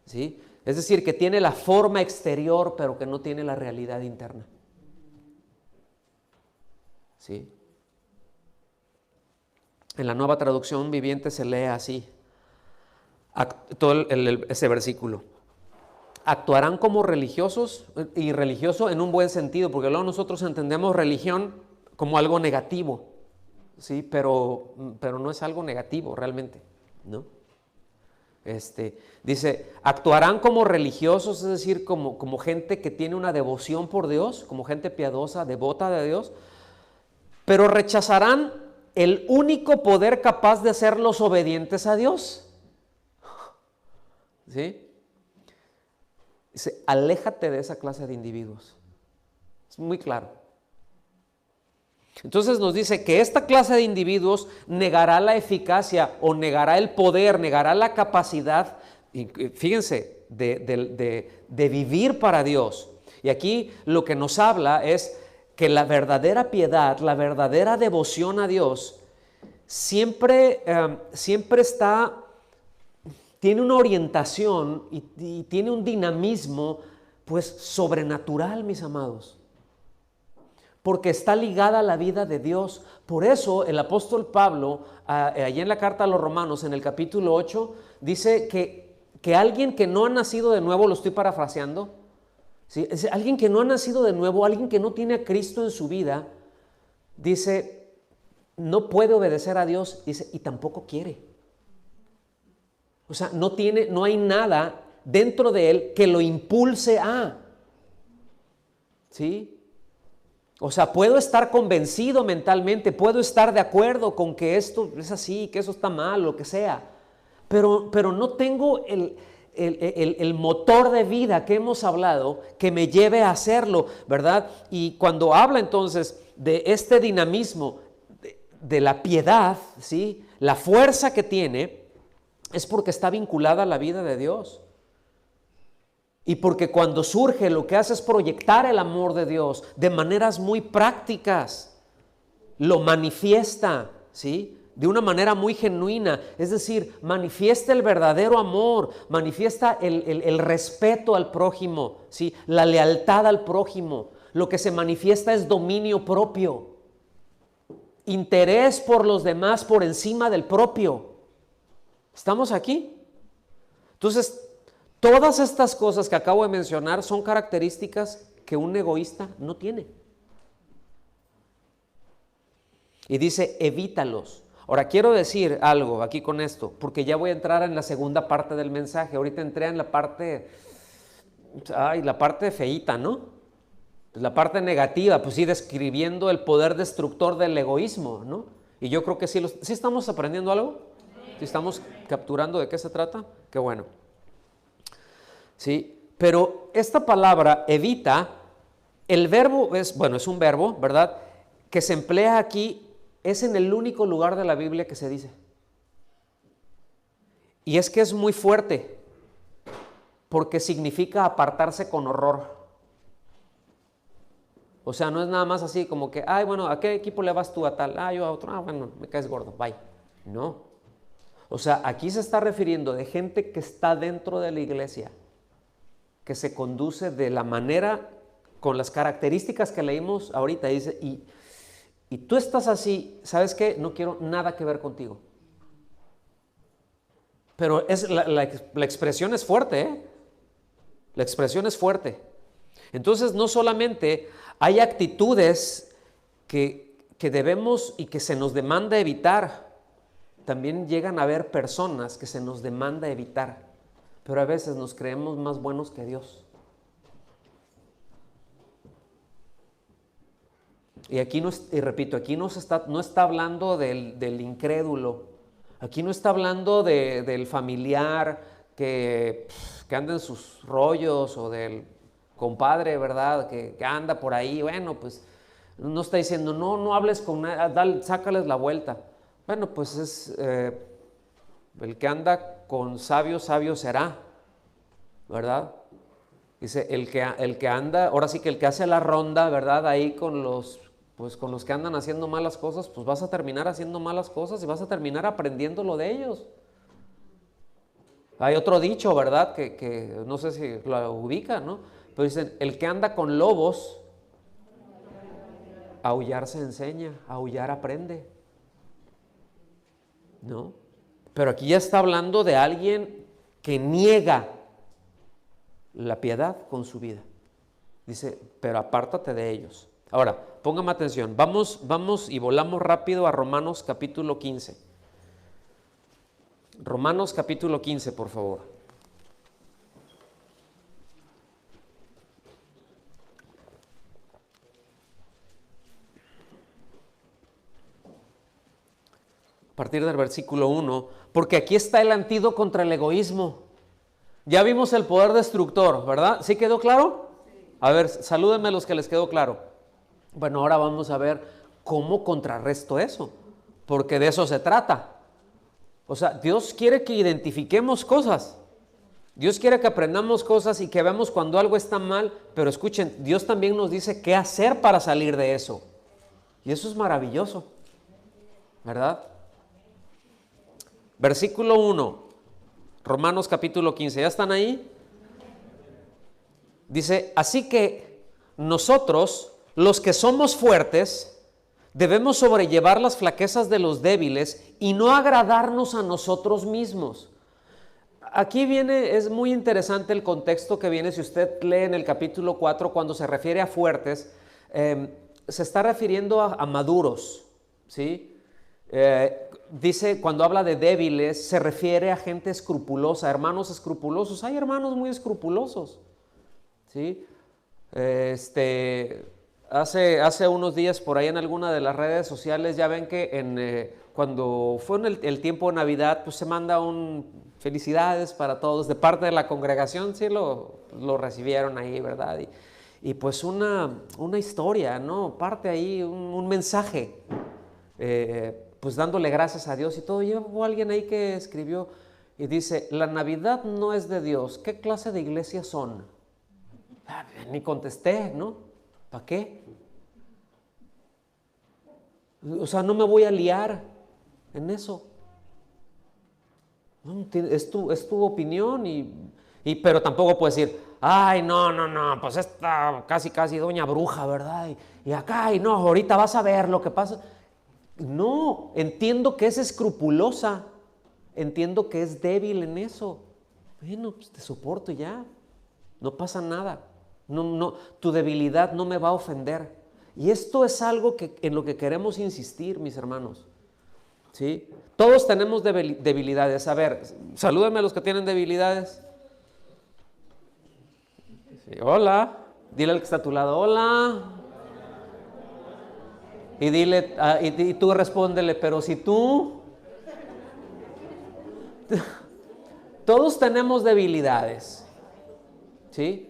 ¿sí? Es decir, que tiene la forma exterior, pero que no tiene la realidad interna. ¿Sí? En la Nueva Traducción Viviente se lee así, ese versículo. Actuarán como religiosos, y religioso en un buen sentido, porque luego nosotros entendemos religión como algo negativo, ¿sí? Pero no es algo negativo realmente, ¿no? Dice, actuarán como religiosos, es decir, como gente que tiene una devoción por Dios, como gente piadosa, devota de Dios, pero rechazarán el único poder capaz de hacerlos obedientes a Dios. ¿Sí? Dice, aléjate de esa clase de individuos. Es muy claro. Entonces nos dice que esta clase de individuos negará la eficacia o negará el poder, negará la capacidad, fíjense, de vivir para Dios. Y aquí lo que nos habla es que la verdadera piedad, la verdadera devoción a Dios, siempre tiene una orientación y tiene un dinamismo, pues, sobrenatural, mis amados. Porque está ligada a la vida de Dios. Por eso el apóstol Pablo, allí en la carta a los Romanos, en el capítulo 8, dice que alguien que no ha nacido de nuevo, lo estoy parafraseando, ¿sí? Alguien que no ha nacido de nuevo, alguien que no tiene a Cristo en su vida, dice, no puede obedecer a Dios, dice, y tampoco quiere. O sea, no hay nada dentro de él que lo impulse a, ¿sí? O sea, puedo estar convencido mentalmente, puedo estar de acuerdo con que esto es así, que eso está mal, lo que sea, pero no tengo el motor de vida que hemos hablado que me lleve a hacerlo, ¿verdad? Y cuando habla entonces de este dinamismo de la piedad, ¿sí? La fuerza que tiene es porque está vinculada a la vida de Dios. Y porque cuando surge lo que hace es proyectar el amor de Dios de maneras muy prácticas, lo manifiesta, ¿sí? De una manera muy genuina, es decir, manifiesta el verdadero amor, manifiesta el respeto al prójimo, ¿sí? La lealtad al prójimo. Lo que se manifiesta es dominio propio, interés por los demás por encima del propio. ¿Estamos aquí? Entonces, todas estas cosas que acabo de mencionar son características que un egoísta no tiene. Y dice, evítalos. Ahora, quiero decir algo aquí con esto, porque ya voy a entrar en la segunda parte del mensaje. Ahorita entré en la parte feíta, ¿no? La parte negativa, pues sí, describiendo el poder destructor del egoísmo, ¿no? Y yo creo que sí estamos aprendiendo algo. ¿Sí estamos capturando de qué se trata? Qué bueno. Sí, pero esta palabra evita El verbo es, bueno, es un verbo, ¿verdad? Que se emplea aquí, es en el único lugar de la Biblia que se dice. Y es que es muy fuerte, porque significa apartarse con horror. O sea, no es nada más así como que, ay, bueno, ¿a qué equipo le vas tú a tal? Ah, yo a otro, bueno, me caes gordo, bye. No. O sea, aquí se está refiriendo de gente que está dentro de la iglesia, que se conduce de la manera, con las características que leímos ahorita, dice, y tú estás así, ¿sabes qué? No quiero nada que ver contigo. Pero la expresión es fuerte, ¿eh? La expresión es fuerte. Entonces, no solamente hay actitudes que debemos y que se nos demanda evitar, también llegan a haber personas que se nos demanda evitar, pero a veces nos creemos más buenos que Dios. Y aquí y repito, aquí no está hablando del incrédulo, aquí no está hablando del familiar que anda en sus rollos o del compadre, ¿verdad? Que anda por ahí, bueno, pues no está diciendo, no hables con nadie, sácales la vuelta. Bueno, pues es el que anda con sabio, sabio será, ¿verdad? Dice, el que anda, ahora sí que el que hace la ronda, ¿verdad? Ahí con los que andan haciendo malas cosas, pues vas a terminar haciendo malas cosas y vas a terminar aprendiendo lo de ellos. Hay otro dicho, ¿verdad? Que no sé si lo ubican, ¿no? Pero dicen, el que anda con lobos, aullar se enseña, aullar aprende. ¿No? Pero aquí ya está hablando de alguien que niega la piedad con su vida. Dice, pero apártate de ellos. Ahora, póngame atención, vamos y volamos rápido a Romanos capítulo 15. Romanos capítulo 15, por favor. A partir del versículo 1, porque aquí está el antídoto contra el egoísmo. Ya vimos el poder destructor, ¿verdad? ¿Sí quedó claro? A ver, salúdenme los que les quedó claro. Bueno, ahora vamos a ver cómo contrarresto eso, porque de eso se trata. O sea, Dios quiere que identifiquemos cosas. Dios quiere que aprendamos cosas y que veamos cuando algo está mal, pero escuchen, Dios también nos dice qué hacer para salir de eso. Y eso es maravilloso, ¿verdad? Versículo 1, Romanos capítulo 15, ¿ya están ahí? Dice, así que nosotros, los que somos fuertes, debemos sobrellevar las flaquezas de los débiles y no agradarnos a nosotros mismos. Aquí es muy interesante el contexto que viene, si usted lee en el capítulo 4, cuando se refiere a fuertes, se está refiriendo a maduros, ¿sí? Dice, cuando habla de débiles, se refiere a gente escrupulosa, hermanos escrupulosos. Hay hermanos muy escrupulosos, ¿sí? Hace unos días por ahí en alguna de las redes sociales ya ven que cuando fue en el tiempo de Navidad, pues se manda felicidades para todos de parte de la congregación, sí lo recibieron ahí, ¿verdad? Y pues una historia, ¿no? Parte ahí, un mensaje, pues dándole gracias a Dios y todo. Y hubo alguien ahí que escribió y dice, la Navidad no es de Dios, ¿qué clase de iglesia son? Ni contesté, ¿no? ¿Para qué? O sea, no me voy a liar en eso. No, es tu opinión, pero tampoco puedes decir, ay, no, pues esta casi doña bruja, ¿verdad? Y acá, y no, ahorita vas a ver lo que pasa. No, entiendo que es escrupulosa, entiendo que es débil en eso. Bueno, pues te soporto ya, no pasa nada. No, tu debilidad no me va a ofender. Y esto es algo en lo que queremos insistir, mis hermanos. ¿Sí? Todos tenemos debilidades. A ver, salúdenme a los que tienen debilidades. Sí, hola. Dile al que está a tu lado, hola. Y dile, y tú respóndele, pero si tú... Todos tenemos debilidades. ¿Sí?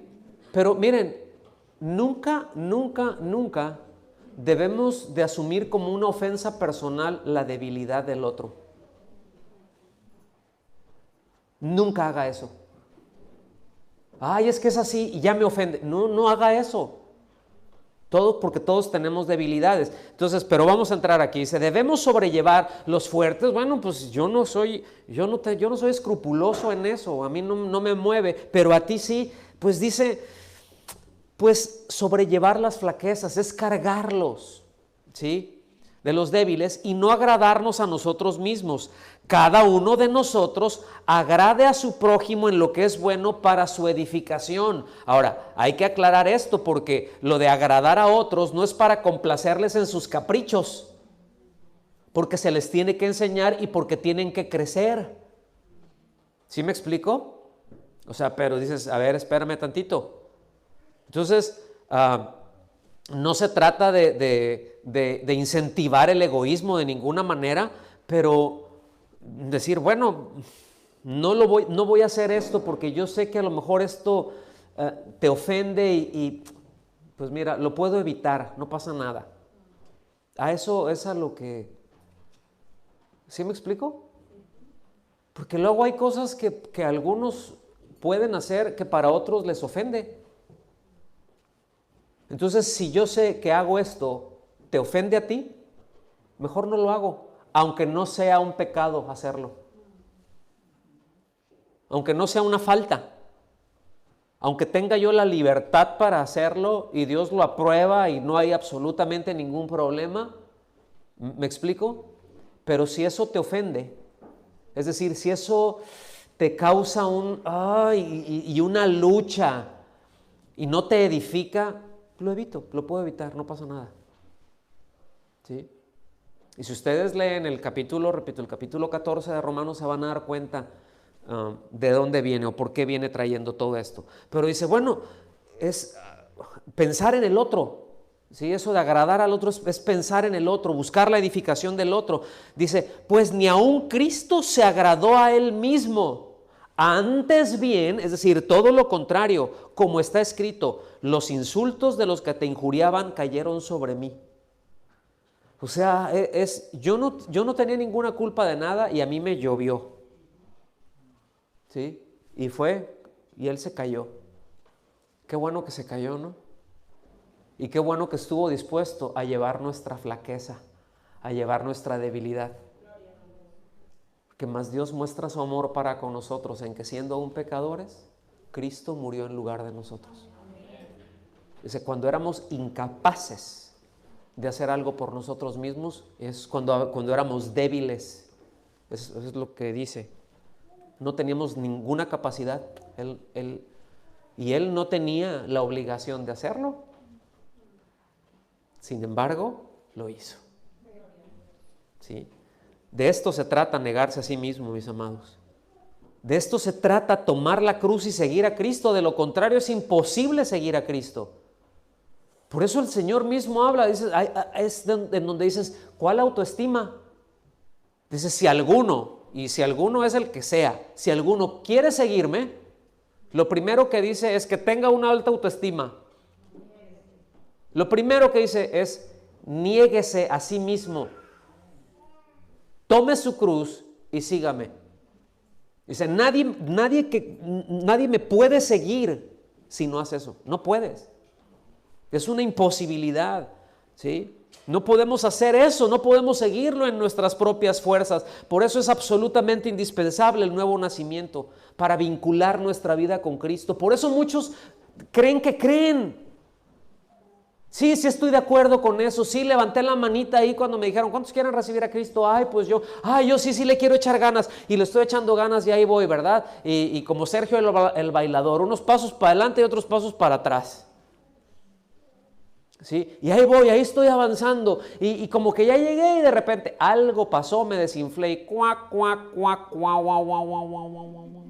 Pero miren, nunca, nunca, nunca debemos de asumir como una ofensa personal la debilidad del otro. Nunca haga eso. Ay, es que es así y ya me ofende. No, no haga eso. Porque todos tenemos debilidades. Entonces, pero vamos a entrar aquí. Dice, debemos sobrellevar los fuertes. Bueno, pues yo no soy escrupuloso en eso. A mí no me mueve, pero a ti sí. Pues dice, pues sobrellevar las flaquezas es cargarlos, ¿sí? De los débiles y no agradarnos a nosotros mismos. Cada uno de nosotros agrade a su prójimo en lo que es bueno para su edificación. Ahora, hay que aclarar esto porque lo de agradar a otros no es para complacerles en sus caprichos, porque se les tiene que enseñar y porque tienen que crecer. ¿Sí me explico? O sea, pero dices, a ver, espérame tantito. Entonces, no se trata de incentivar el egoísmo de ninguna manera, pero decir, bueno, no voy a hacer esto porque yo sé que a lo mejor esto te ofende y pues mira, lo puedo evitar, no pasa nada. A eso es a lo que... ¿Sí me explico? Porque luego hay cosas que algunos pueden hacer que para otros les ofende. Entonces, si yo sé que hago esto, ¿te ofende a ti? Mejor no lo hago, aunque no sea un pecado hacerlo. Aunque no sea una falta. Aunque tenga yo la libertad para hacerlo y Dios lo aprueba y no hay absolutamente ningún problema. ¿Me explico? Pero si eso te ofende, es decir, si eso te causa y una lucha y no te edifica, lo evito, lo puedo evitar, no pasa nada. ¿Sí? Y si ustedes leen el capítulo 14 de Romanos, se van a dar cuenta de dónde viene o por qué viene trayendo todo esto. Pero dice, bueno, es pensar en el otro. ¿Sí? Eso de agradar al otro es pensar en el otro, buscar la edificación del otro. Dice, pues ni aun Cristo se agradó a él mismo. Antes bien, es decir, todo lo contrario, como está escrito, los insultos de los que te injuriaban cayeron sobre mí. O sea, yo no tenía ninguna culpa de nada y a mí me llovió. ¿Sí? Y él se cayó. Qué bueno que se cayó, ¿no? Y qué bueno que estuvo dispuesto a llevar nuestra flaqueza, a llevar nuestra debilidad. Que más Dios muestra su amor para con nosotros en que siendo aún pecadores, Cristo murió en lugar de nosotros. Dice, cuando éramos incapaces de hacer algo por nosotros mismos, es cuando éramos débiles. Eso es lo que dice. No teníamos ninguna capacidad. Y Él no tenía la obligación de hacerlo. Sin embargo, lo hizo. ¿Sí? De esto se trata negarse a sí mismo, mis amados. De esto se trata tomar la cruz y seguir a Cristo. De lo contrario es imposible seguir a Cristo. Por eso el Señor mismo habla, dice, es en donde dices, ¿cuál autoestima? Dice, si alguno es el que sea, si alguno quiere seguirme, lo primero que dice es que tenga una alta autoestima. Lo primero que dice es, niéguese a sí mismo. Tome su cruz y sígame. Dice, nadie me puede seguir si no hace eso. No puedes. Es una imposibilidad, ¿sí? No podemos hacer eso, no podemos seguirlo en nuestras propias fuerzas. Por eso es absolutamente indispensable el nuevo nacimiento para vincular nuestra vida con Cristo. Por eso muchos creen que creen. Sí estoy de acuerdo con eso. Sí, levanté la manita ahí cuando me dijeron, ¿cuántos quieren recibir a Cristo? Pues yo sí le quiero echar ganas. Y le estoy echando ganas y ahí voy, ¿verdad? Y como Sergio el bailador, unos pasos para adelante y otros pasos para atrás. ¿Sí? Y ahí voy, ahí estoy avanzando. Y como que ya llegué y de repente algo pasó, me desinflé y cuac, cuac, cuac, cuac, guau, guau, guau, guau, guau, guau.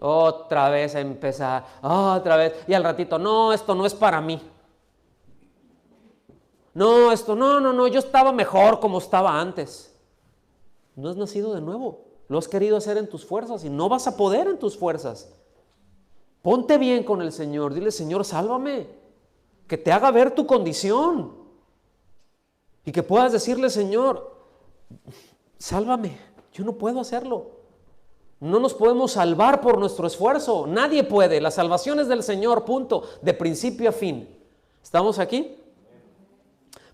Otra vez a empezar, otra vez, y al ratito, no, esto no es para mí. No, yo estaba mejor como estaba antes. No has nacido de nuevo, lo has querido hacer en tus fuerzas y no vas a poder en tus fuerzas. Ponte bien con el Señor. Dile, Señor, sálvame. Que te haga ver tu condición. Y que puedas decirle, Señor, sálvame. Yo no puedo hacerlo. No nos podemos salvar por nuestro esfuerzo. Nadie puede. La salvación es del Señor, punto. De principio a fin. ¿Estamos aquí?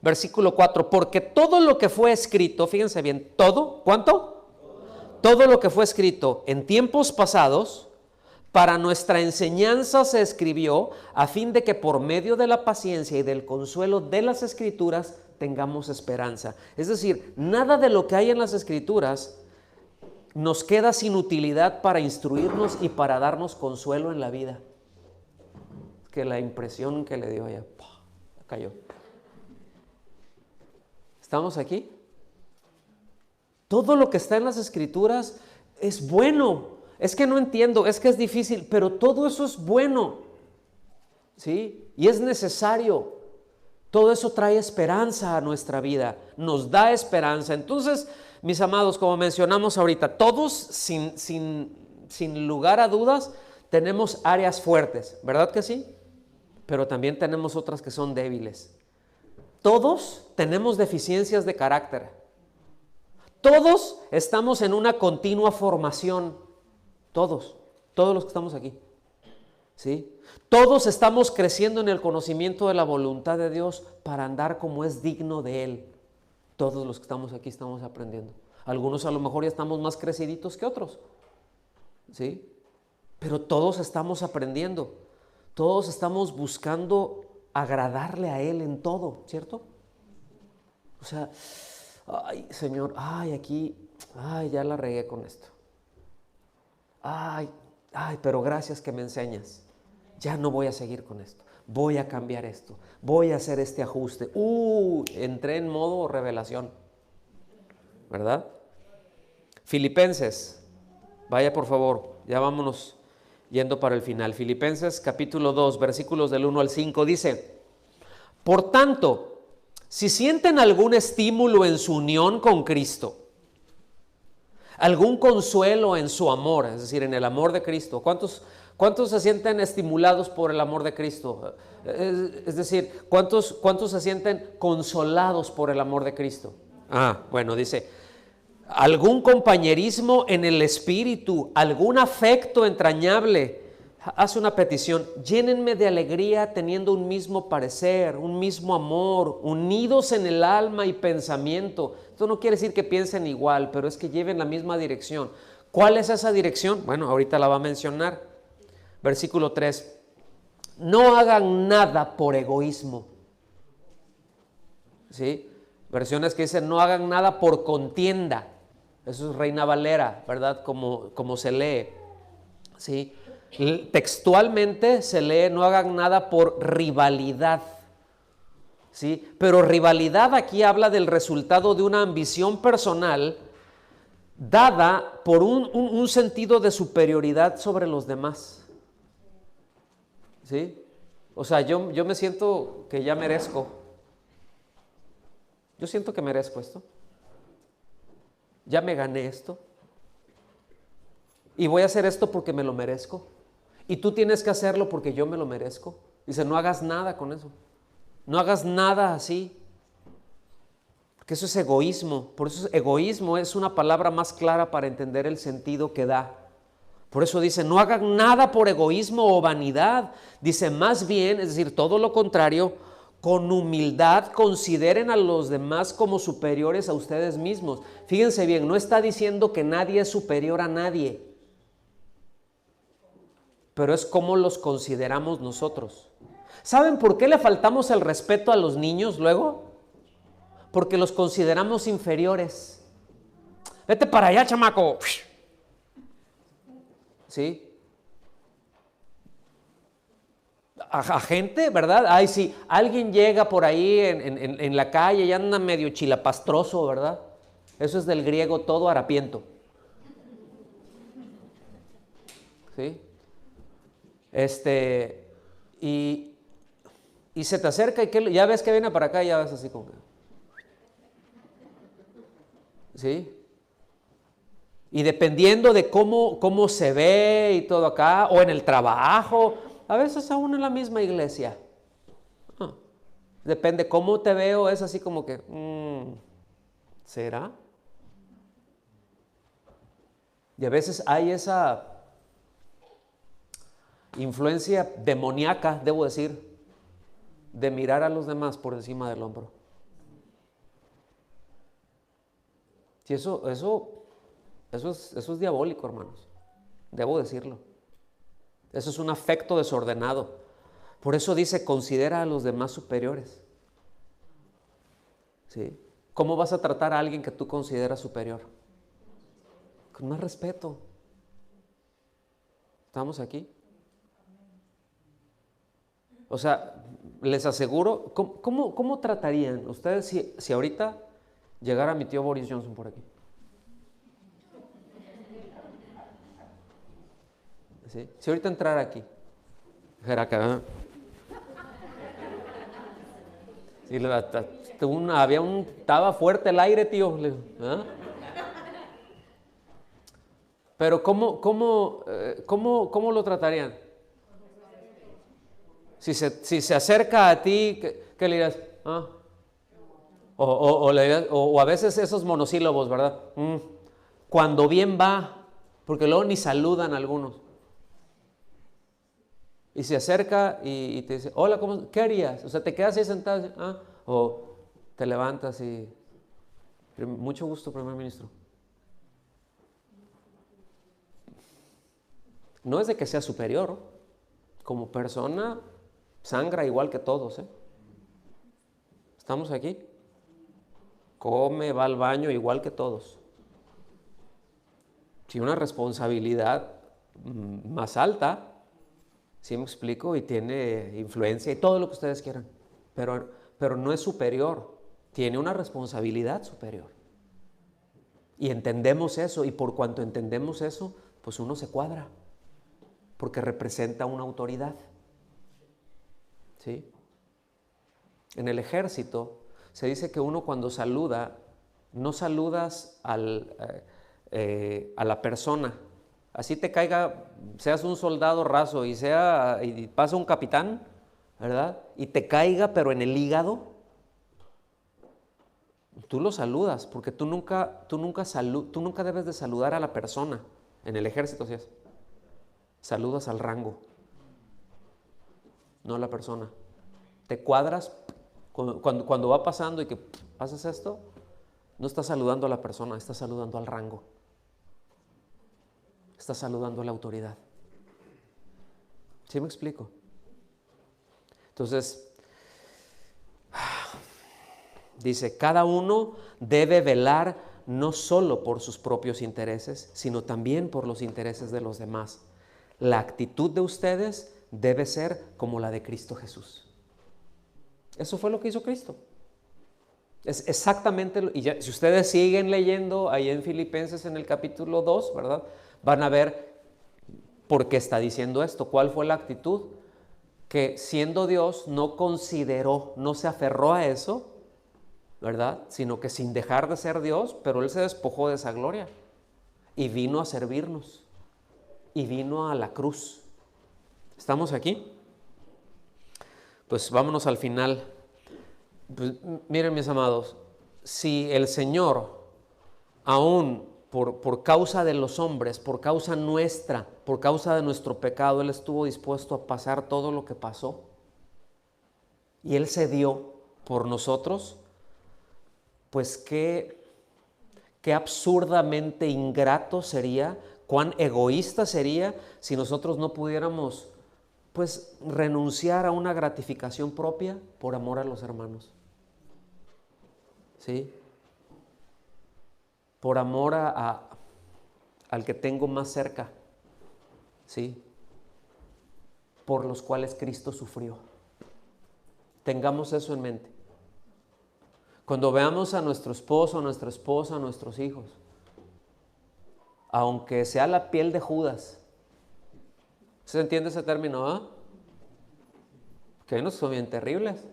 Versículo 4. Porque todo lo que fue escrito, fíjense bien, todo, ¿cuánto? Todo lo que fue escrito en tiempos pasados, para nuestra enseñanza se escribió, a fin de que por medio de la paciencia y del consuelo de las Escrituras tengamos esperanza. Es decir, nada de lo que hay en las Escrituras nos queda sin utilidad para instruirnos y para darnos consuelo en la vida. Que la impresión que le dio ya cayó. ¿Estamos aquí? Todo lo que está en las Escrituras es bueno. Es que no entiendo, es que es difícil, pero todo eso es bueno, ¿sí? Y es necesario. Todo eso trae esperanza a nuestra vida, nos da esperanza. Entonces, mis amados, como mencionamos ahorita, todos sin lugar a dudas tenemos áreas fuertes, ¿verdad que sí? Pero también tenemos otras que son débiles. Todos tenemos deficiencias de carácter. Todos estamos en una continua formación. Todos los que estamos aquí, ¿sí? Todos estamos creciendo en el conocimiento de la voluntad de Dios para andar como es digno de Él. Todos los que estamos aquí estamos aprendiendo. Algunos a lo mejor ya estamos más creciditos que otros, ¿sí? Pero todos estamos aprendiendo. Todos estamos buscando agradarle a Él en todo, ¿cierto? O sea, ay, Señor, ay, aquí, ay, ya la regué con esto. Ay, pero gracias que me enseñas. Ya no voy a seguir con esto. Voy a cambiar esto. Voy a hacer este ajuste. Entré en modo revelación. ¿Verdad? Filipenses. Vaya por favor, ya vámonos yendo para el final. Filipenses capítulo 2, versículos del 1 al 5 dice: por tanto, si sienten algún estímulo en su unión con Cristo, algún consuelo en su amor, es decir, en el amor de Cristo. ¿Cuántos se sienten estimulados por el amor de Cristo? Es decir, ¿cuántos se sienten consolados por el amor de Cristo? Bueno, dice, algún compañerismo en el espíritu, algún afecto entrañable. Hace una petición: llénenme de alegría teniendo un mismo parecer, un mismo amor, unidos en el alma y pensamiento. Esto no quiere decir que piensen igual, pero es que lleven la misma dirección. ¿Cuál es esa dirección? Bueno, ahorita la va a mencionar. Versículo 3. No hagan nada por egoísmo. ¿Sí? Versiones que dicen no hagan nada por contienda. Eso es Reina Valera, ¿verdad? Como se lee. ¿Sí? Textualmente se lee no hagan nada por rivalidad, ¿sí? Pero rivalidad aquí habla del resultado de una ambición personal dada por un sentido de superioridad sobre los demás, ¿sí? O sea, yo me siento que ya merezco. Yo siento que merezco esto. Ya me gané esto. Y voy a hacer esto porque me lo merezco. Y tú tienes que hacerlo porque yo me lo merezco. Dice, no hagas nada con eso. No hagas nada así. Porque eso es egoísmo. Por eso egoísmo es una palabra más clara para entender el sentido que da. Por eso dice, no hagan nada por egoísmo o vanidad. Dice, más bien, es decir, todo lo contrario, con humildad consideren a los demás como superiores a ustedes mismos. Fíjense bien, no está diciendo que nadie es superior a nadie, pero es cómo los consideramos nosotros. ¿Saben por qué le faltamos el respeto a los niños luego? Porque los consideramos inferiores. Vete para allá, chamaco. ¿Sí? A gente, ¿verdad? Ay, sí, alguien llega por ahí en la calle y anda medio chilapastroso, ¿verdad? Eso es del griego todo harapiento. ¿Sí? Y se te acerca y que ya ves que viene para acá y ya ves así como que, ¿sí? Y dependiendo de cómo se ve y todo acá, o en el trabajo, a veces aún en la misma iglesia. Depende cómo te veo, es así como que, ¿será? Y a veces hay esa influencia demoníaca, debo decir, de mirar a los demás por encima del hombro. Sí, eso es diabólico, hermanos. Debo decirlo. Eso es un afecto desordenado. Por eso dice, considera a los demás superiores. ¿Sí? ¿Cómo vas a tratar a alguien que tú consideras superior? Con más respeto. ¿Estamos aquí? O sea, les aseguro, ¿cómo tratarían ustedes si ahorita llegara mi tío Boris Johnson por aquí? ¿Sí? Si ahorita entrara aquí, dijera acá, sí, estaba fuerte el aire, tío. ¿Ah? Pero ¿cómo lo tratarían? Si se acerca a ti, ¿qué le dirás? ¿Ah? O a veces esos monosílabos, ¿verdad? Cuando bien va, porque luego ni saludan algunos. Y se acerca y te dice, hola, ¿qué harías? O sea, te quedas ahí sentado, o te levantas y, mucho gusto, primer ministro. No es de que sea superior, como persona sangra igual que todos, ¿eh? ¿Estamos aquí? Come, va al baño igual que todos. Tiene una responsabilidad más alta, ¿sí me explico? Y tiene influencia y todo lo que ustedes quieran, pero no es superior, tiene una responsabilidad superior. Y entendemos eso, y por cuanto entendemos eso, pues uno se cuadra, porque representa una autoridad. ¿Sí? En el ejército se dice que uno cuando saluda, no saludas a la persona. Así te caiga, seas un soldado raso y pasa un capitán, ¿verdad? Y te caiga, pero en el hígado, tú lo saludas, porque tú nunca debes de saludar a la persona. En el ejército, sí es. Saludas al rango, no a la persona. Te cuadras cuando va pasando y que haces esto, no estás saludando a la persona, estás saludando al rango. Estás saludando a la autoridad. ¿Sí me explico? Entonces, dice, cada uno debe velar no solo por sus propios intereses, sino también por los intereses de los demás. La actitud de ustedes debe ser como la de Cristo Jesús. Eso fue lo que hizo Cristo. Es exactamente, y ya, si ustedes siguen leyendo ahí en Filipenses en el capítulo 2, ¿verdad? Van a ver por qué está diciendo esto. ¿Cuál fue la actitud? Que siendo Dios no consideró, no se aferró a eso, ¿verdad? Sino que sin dejar de ser Dios, pero Él se despojó de esa gloria y vino a servirnos y vino a la cruz. ¿Estamos aquí? Pues vámonos al final. Pues, miren, mis amados, si el Señor, aún por causa de los hombres, por causa nuestra, por causa de nuestro pecado, Él estuvo dispuesto a pasar todo lo que pasó, y Él se dio por nosotros, pues qué absurdamente ingrato sería, cuán egoísta sería si nosotros no pudiéramos, pues, renunciar a una gratificación propia por amor a los hermanos. ¿Sí? Por amor al que tengo más cerca, ¿sí? Por los cuales Cristo sufrió. Tengamos eso en mente. Cuando veamos a nuestro esposo, a nuestra esposa, a nuestros hijos, aunque sea la piel de Judas, ¿se entiende ese término? ¿Ah? Que hay unos que son bien terribles.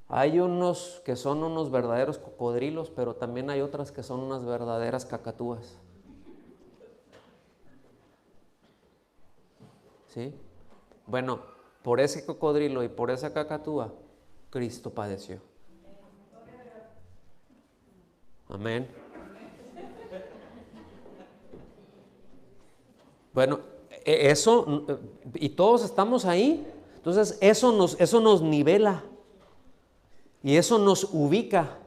Hay unos que son unos verdaderos cocodrilos, pero también hay otras que son unas verdaderas cacatúas. ¿Sí? Bueno, por ese cocodrilo y por esa cacatúa, Cristo padeció. Amén. Bueno, eso, y todos estamos ahí. Entonces eso nos nivela y eso nos ubica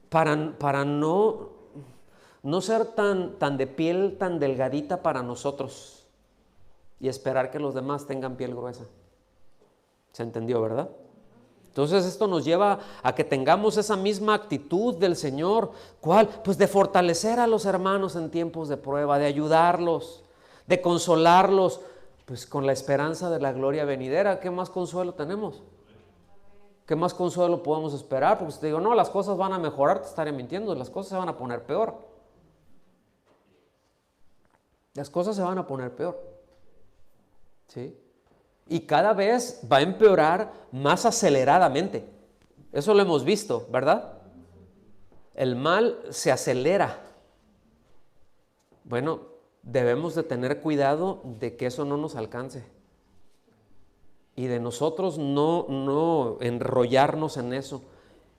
para no ser tan de piel tan delgadita para nosotros y esperar que los demás tengan piel gruesa. ¿Se entendió, verdad? Entonces esto nos lleva a que tengamos esa misma actitud del Señor. ¿Cuál? Pues de fortalecer a los hermanos en tiempos de prueba, de ayudarlos, de consolarlos, pues con la esperanza de la gloria venidera. ¿Qué más consuelo tenemos? ¿Qué más consuelo podemos esperar? Porque si te digo, no, las cosas van a mejorar, te estaré mintiendo, las cosas se van a poner peor. Las cosas se van a poner peor. ¿Sí? Y cada vez va a empeorar más aceleradamente. Eso lo hemos visto, ¿verdad? El mal se acelera. Bueno, debemos de tener cuidado de que eso no nos alcance. Y de nosotros no enrollarnos en eso.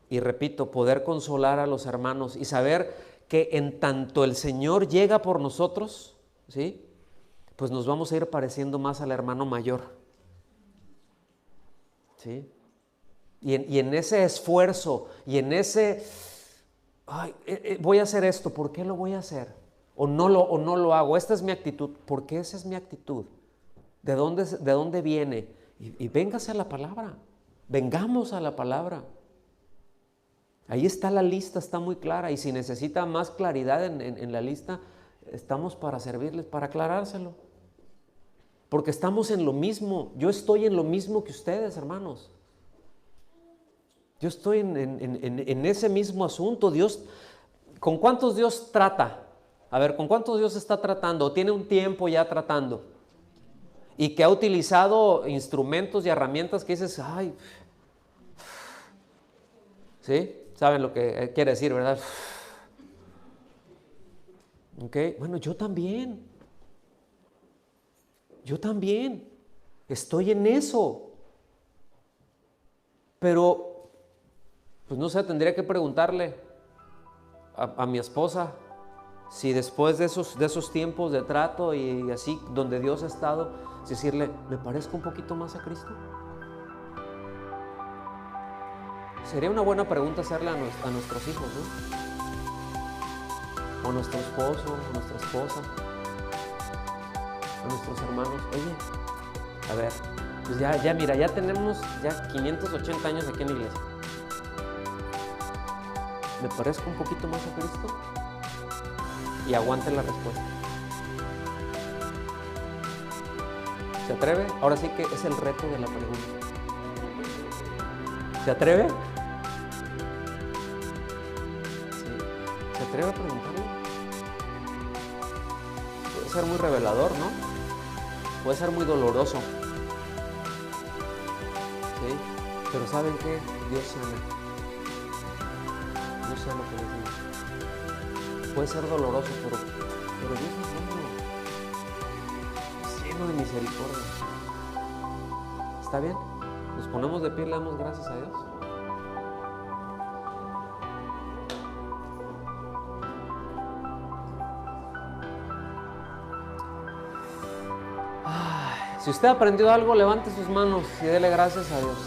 Y repito, poder consolar a los hermanos y saber que en tanto el Señor llega por nosotros, ¿sí? Pues nos vamos a ir pareciendo más al hermano mayor. ¿Sí? Y en ese esfuerzo y en ese voy a hacer esto, ¿por qué lo voy a hacer? O no lo hago, esta es mi actitud, ¿por qué esa es mi actitud? ¿De dónde viene? Y véngase a la palabra, vengamos a la palabra. Ahí está la lista, está muy clara, y si necesita más claridad en la lista, estamos para servirles, para aclarárselo. Porque estamos en lo mismo. Yo estoy en lo mismo que ustedes, hermanos. Yo estoy en ese mismo asunto. Dios, ¿con cuántos Dios trata? A ver, ¿con cuántos Dios está tratando? ¿O tiene un tiempo ya tratando? Y que ha utilizado instrumentos y herramientas que dices, ay, ¿sí? ¿Saben lo que quiere decir, verdad? Ok, bueno, yo también estoy en eso, pero pues no sé, tendría que preguntarle a mi esposa si después de esos tiempos de trato y así donde Dios ha estado, decirle, ¿me parezco un poquito más a Cristo? Sería una buena pregunta hacerle a nuestros hijos, ¿no? O a nuestro esposo, a nuestra esposa, a nuestros hermanos. Oye, a ver, pues ya mira, ya tenemos 580 años aquí en la iglesia. ¿Me parezco un poquito más a Cristo? Y aguante la respuesta. ¿Se atreve? Ahora sí que es el reto de la pregunta. ¿Se atreve? Sí. ¿Se atreve a preguntarle? Puede ser muy revelador, ¿no? Puede ser muy doloroso. ¿Sí? Pero ¿saben qué? Dios sana. Dios sana lo que les digo. Puede ser doloroso, pero Dios es bueno, lleno de misericordia. ¿Está bien? Nos ponemos de pie y le damos gracias a Dios. Si usted aprendió algo, levante sus manos y dele gracias a Dios.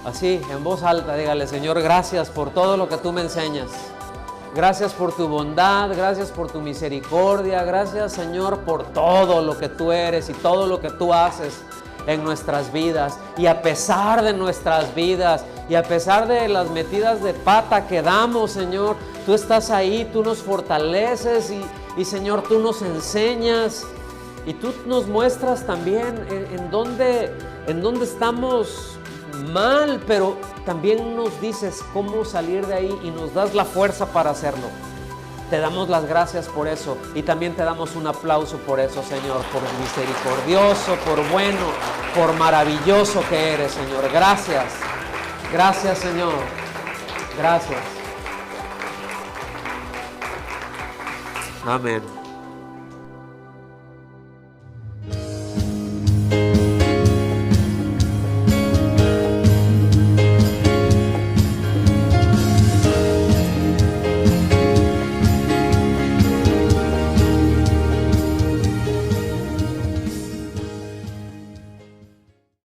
Así, en voz alta, dígale, Señor, gracias por todo lo que tú me enseñas. Gracias por tu bondad, gracias por tu misericordia, gracias, Señor, por todo lo que tú eres y todo lo que tú haces en nuestras vidas. Y a pesar de nuestras vidas y a pesar de las metidas de pata que damos, Señor, tú estás ahí, tú nos fortaleces y Señor, tú nos enseñas y tú nos muestras también en dónde estamos mal, pero también nos dices cómo salir de ahí y nos das la fuerza para hacerlo. Te damos las gracias por eso y también te damos un aplauso por eso, Señor, por misericordioso, por bueno, por maravilloso que eres, Señor. Gracias. Gracias, Señor. Gracias. Amén.